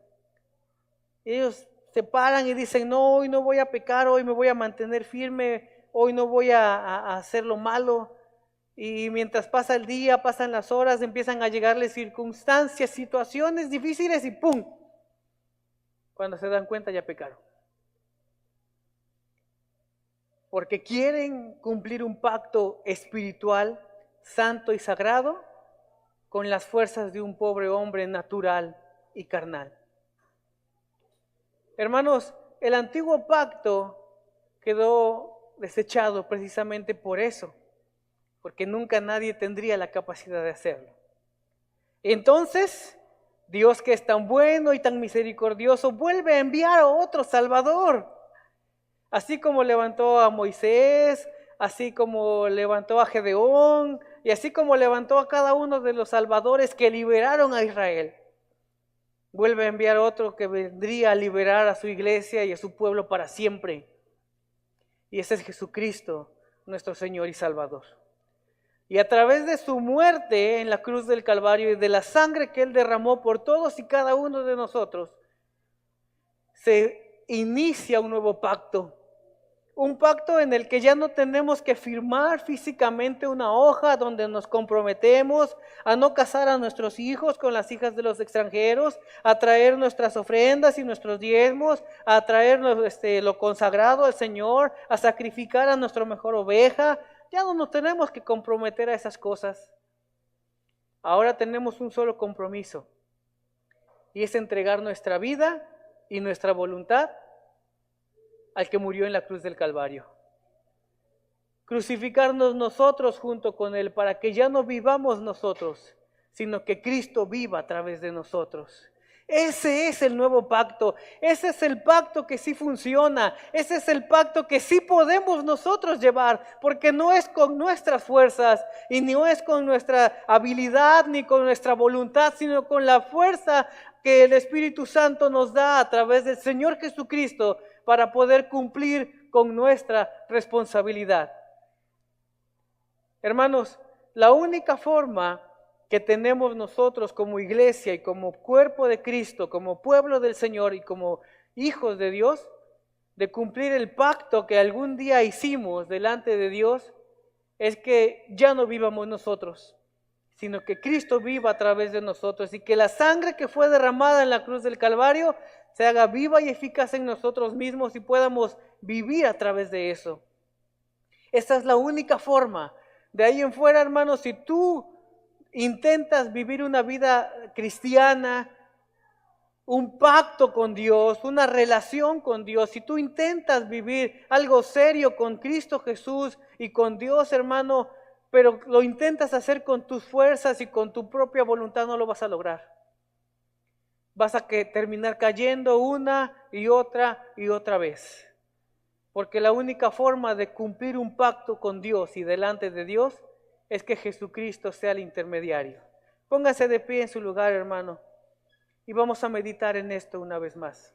Ellos se paran y dicen, no, hoy no voy a pecar, hoy me voy a mantener firme, hoy no voy a hacer lo malo. Y mientras pasa el día, pasan las horas, empiezan a llegarles circunstancias, situaciones difíciles y ¡pum! Cuando se dan cuenta ya pecaron. Porque quieren cumplir un pacto espiritual, santo y sagrado con las fuerzas de un pobre hombre natural y carnal. Hermanos, el antiguo pacto quedó desechado precisamente por eso, porque nunca nadie tendría la capacidad de hacerlo. Entonces, Dios, que es tan bueno y tan misericordioso, vuelve a enviar a otro Salvador. Así como levantó a Moisés, así como levantó a Gedeón, y así como levantó a cada uno de los salvadores que liberaron a Israel. Vuelve a enviar otro que vendría a liberar a su iglesia y a su pueblo para siempre. Y ese es Jesucristo, nuestro Señor y Salvador. Y a través de su muerte en la cruz del Calvario y de la sangre que Él derramó por todos y cada uno de nosotros, se inicia un nuevo pacto. Un pacto en el que ya no tenemos que firmar físicamente una hoja donde nos comprometemos a no casar a nuestros hijos con las hijas de los extranjeros, a traer nuestras ofrendas y nuestros diezmos, a traer lo consagrado al Señor, a sacrificar a nuestra mejor oveja. Ya no nos tenemos que comprometer a esas cosas. Ahora tenemos un solo compromiso, y es entregar nuestra vida y nuestra voluntad al que murió en la cruz del Calvario. Crucificarnos nosotros junto con Él para que ya no vivamos nosotros, sino que Cristo viva a través de nosotros. Ese es el nuevo pacto, ese es el pacto que sí funciona, ese es el pacto que sí podemos nosotros llevar, porque no es con nuestras fuerzas y no es con nuestra habilidad ni con nuestra voluntad, sino con la fuerza que el Espíritu Santo nos da a través del Señor Jesucristo para poder cumplir con nuestra responsabilidad. Hermanos, la única forma que tenemos nosotros como iglesia y como cuerpo de Cristo, como pueblo del Señor y como hijos de Dios, de cumplir el pacto que algún día hicimos delante de Dios, es que ya no vivamos nosotros, sino que Cristo viva a través de nosotros y que la sangre que fue derramada en la cruz del Calvario se haga viva y eficaz en nosotros mismos y podamos vivir a través de eso. Esa es la única forma. De ahí en fuera, hermanos, si tú intentas vivir una vida cristiana, un pacto con Dios, una relación con Dios, si tú intentas vivir algo serio con Cristo Jesús y con Dios, hermano, pero lo intentas hacer con tus fuerzas y con tu propia voluntad, no lo vas a lograr. Vas a terminar cayendo una y otra vez. Porque la única forma de cumplir un pacto con Dios y delante de Dios es que Jesucristo sea el intermediario. Póngase de pie en su lugar, hermano, y vamos a meditar en esto una vez más.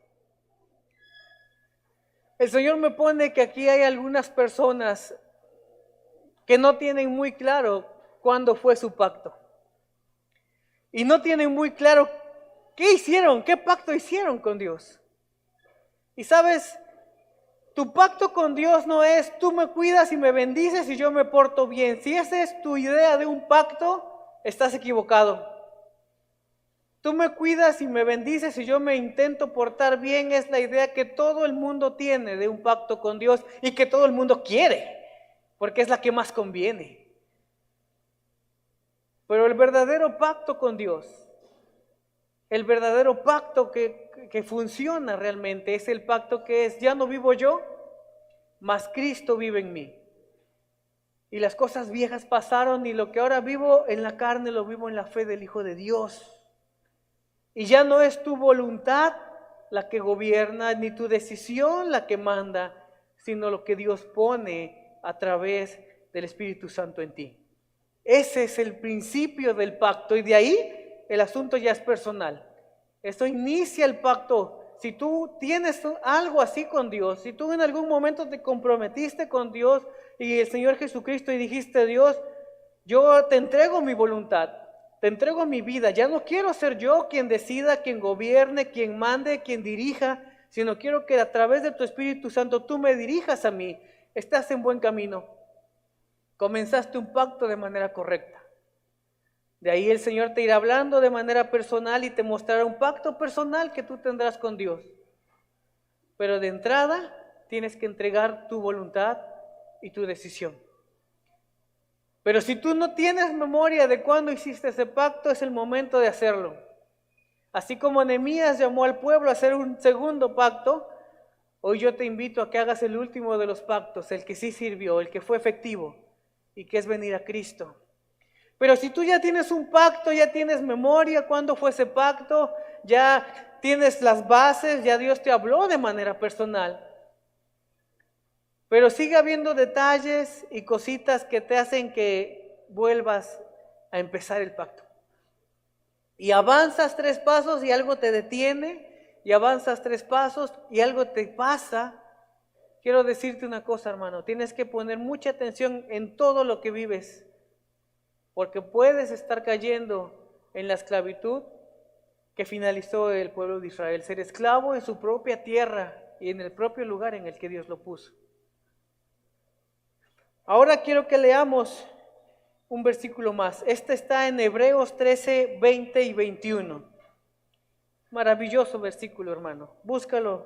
El Señor me pone que aquí hay algunas personas que no tienen muy claro cuándo fue su pacto. Y no tienen muy claro qué hicieron, qué pacto hicieron con Dios. Y sabes, tu pacto con Dios no es tú me cuidas y me bendices y yo me porto bien. Si esa es tu idea de un pacto, estás equivocado. Tú me cuidas y me bendices y yo me intento portar bien, es la idea que todo el mundo tiene de un pacto con Dios y que todo el mundo quiere, porque es la que más conviene. Pero el verdadero pacto con Dios, el verdadero pacto que funciona realmente, es el pacto que es: ya no vivo yo, mas Cristo vive en mí. Y las cosas viejas pasaron, y lo que ahora vivo en la carne lo vivo en la fe del Hijo de Dios. Y ya no es tu voluntad la que gobierna, ni tu decisión la que manda, sino lo que Dios pone a través del Espíritu Santo en ti. Ese es el principio del pacto, y de ahí el asunto ya es personal. Esto inicia el pacto. Si tú tienes algo así con Dios, si tú en algún momento te comprometiste con Dios y el Señor Jesucristo y dijiste: Dios, yo te entrego mi voluntad, te entrego mi vida, ya no quiero ser yo quien decida, quien gobierne, quien mande, quien dirija, sino quiero que a través de tu Espíritu Santo tú me dirijas a mí. Estás en buen camino. Comenzaste un pacto de manera correcta. De ahí el Señor te irá hablando de manera personal y te mostrará un pacto personal que tú tendrás con Dios. Pero de entrada tienes que entregar tu voluntad y tu decisión. Pero si tú no tienes memoria de cuándo hiciste ese pacto, es el momento de hacerlo. Así como Nehemías llamó al pueblo a hacer un segundo pacto, hoy yo te invito a que hagas el último de los pactos, el que sí sirvió, el que fue efectivo, y que es venir a Cristo. Pero si tú ya tienes un pacto, ya tienes memoria, cuándo fue ese pacto, ya tienes las bases, ya Dios te habló de manera personal. Pero sigue habiendo detalles y cositas que te hacen que vuelvas a empezar el pacto. Y avanzas 3 pasos y algo te detiene, y avanzas 3 pasos y algo te pasa. Quiero decirte una cosa, hermano, tienes que poner mucha atención en todo lo que vives, porque puedes estar cayendo en la esclavitud que finalizó el pueblo de Israel, ser esclavo en su propia tierra y en el propio lugar en el que Dios lo puso. Ahora quiero que leamos un versículo más. Este está en Hebreos 13, 20 y 21. Maravilloso versículo, hermano. Búscalo.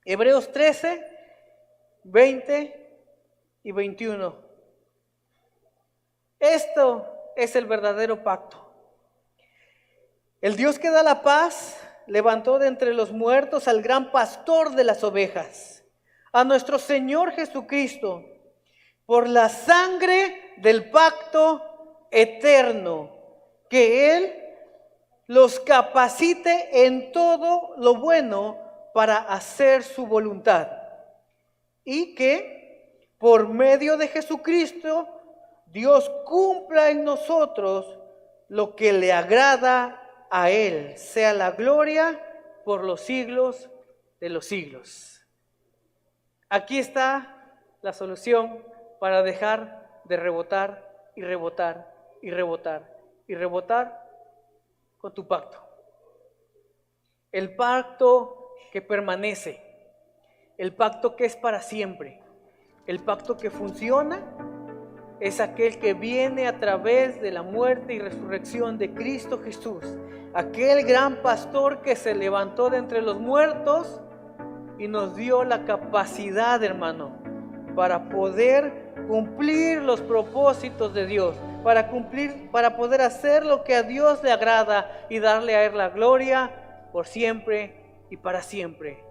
Hebreos 13, 20 y 21. Esto es el verdadero pacto. El Dios que da la paz levantó de entre los muertos al gran pastor de las ovejas, a nuestro Señor Jesucristo, por la sangre del pacto eterno, que Él los capacite en todo lo bueno para hacer su voluntad, y que por medio de Jesucristo Dios cumpla en nosotros lo que le agrada a Él. Sea la gloria por los siglos de los siglos. Aquí está la solución para dejar de rebotar y rebotar y rebotar y rebotar con tu pacto. El pacto que permanece, el pacto que es para siempre, el pacto que funciona, es aquel que viene a través de la muerte y resurrección de Cristo Jesús, aquel gran pastor que se levantó de entre los muertos y nos dio la capacidad, hermano, para poder cumplir los propósitos de Dios, para poder hacer lo que a Dios le agrada y darle a Él la gloria por siempre y para siempre.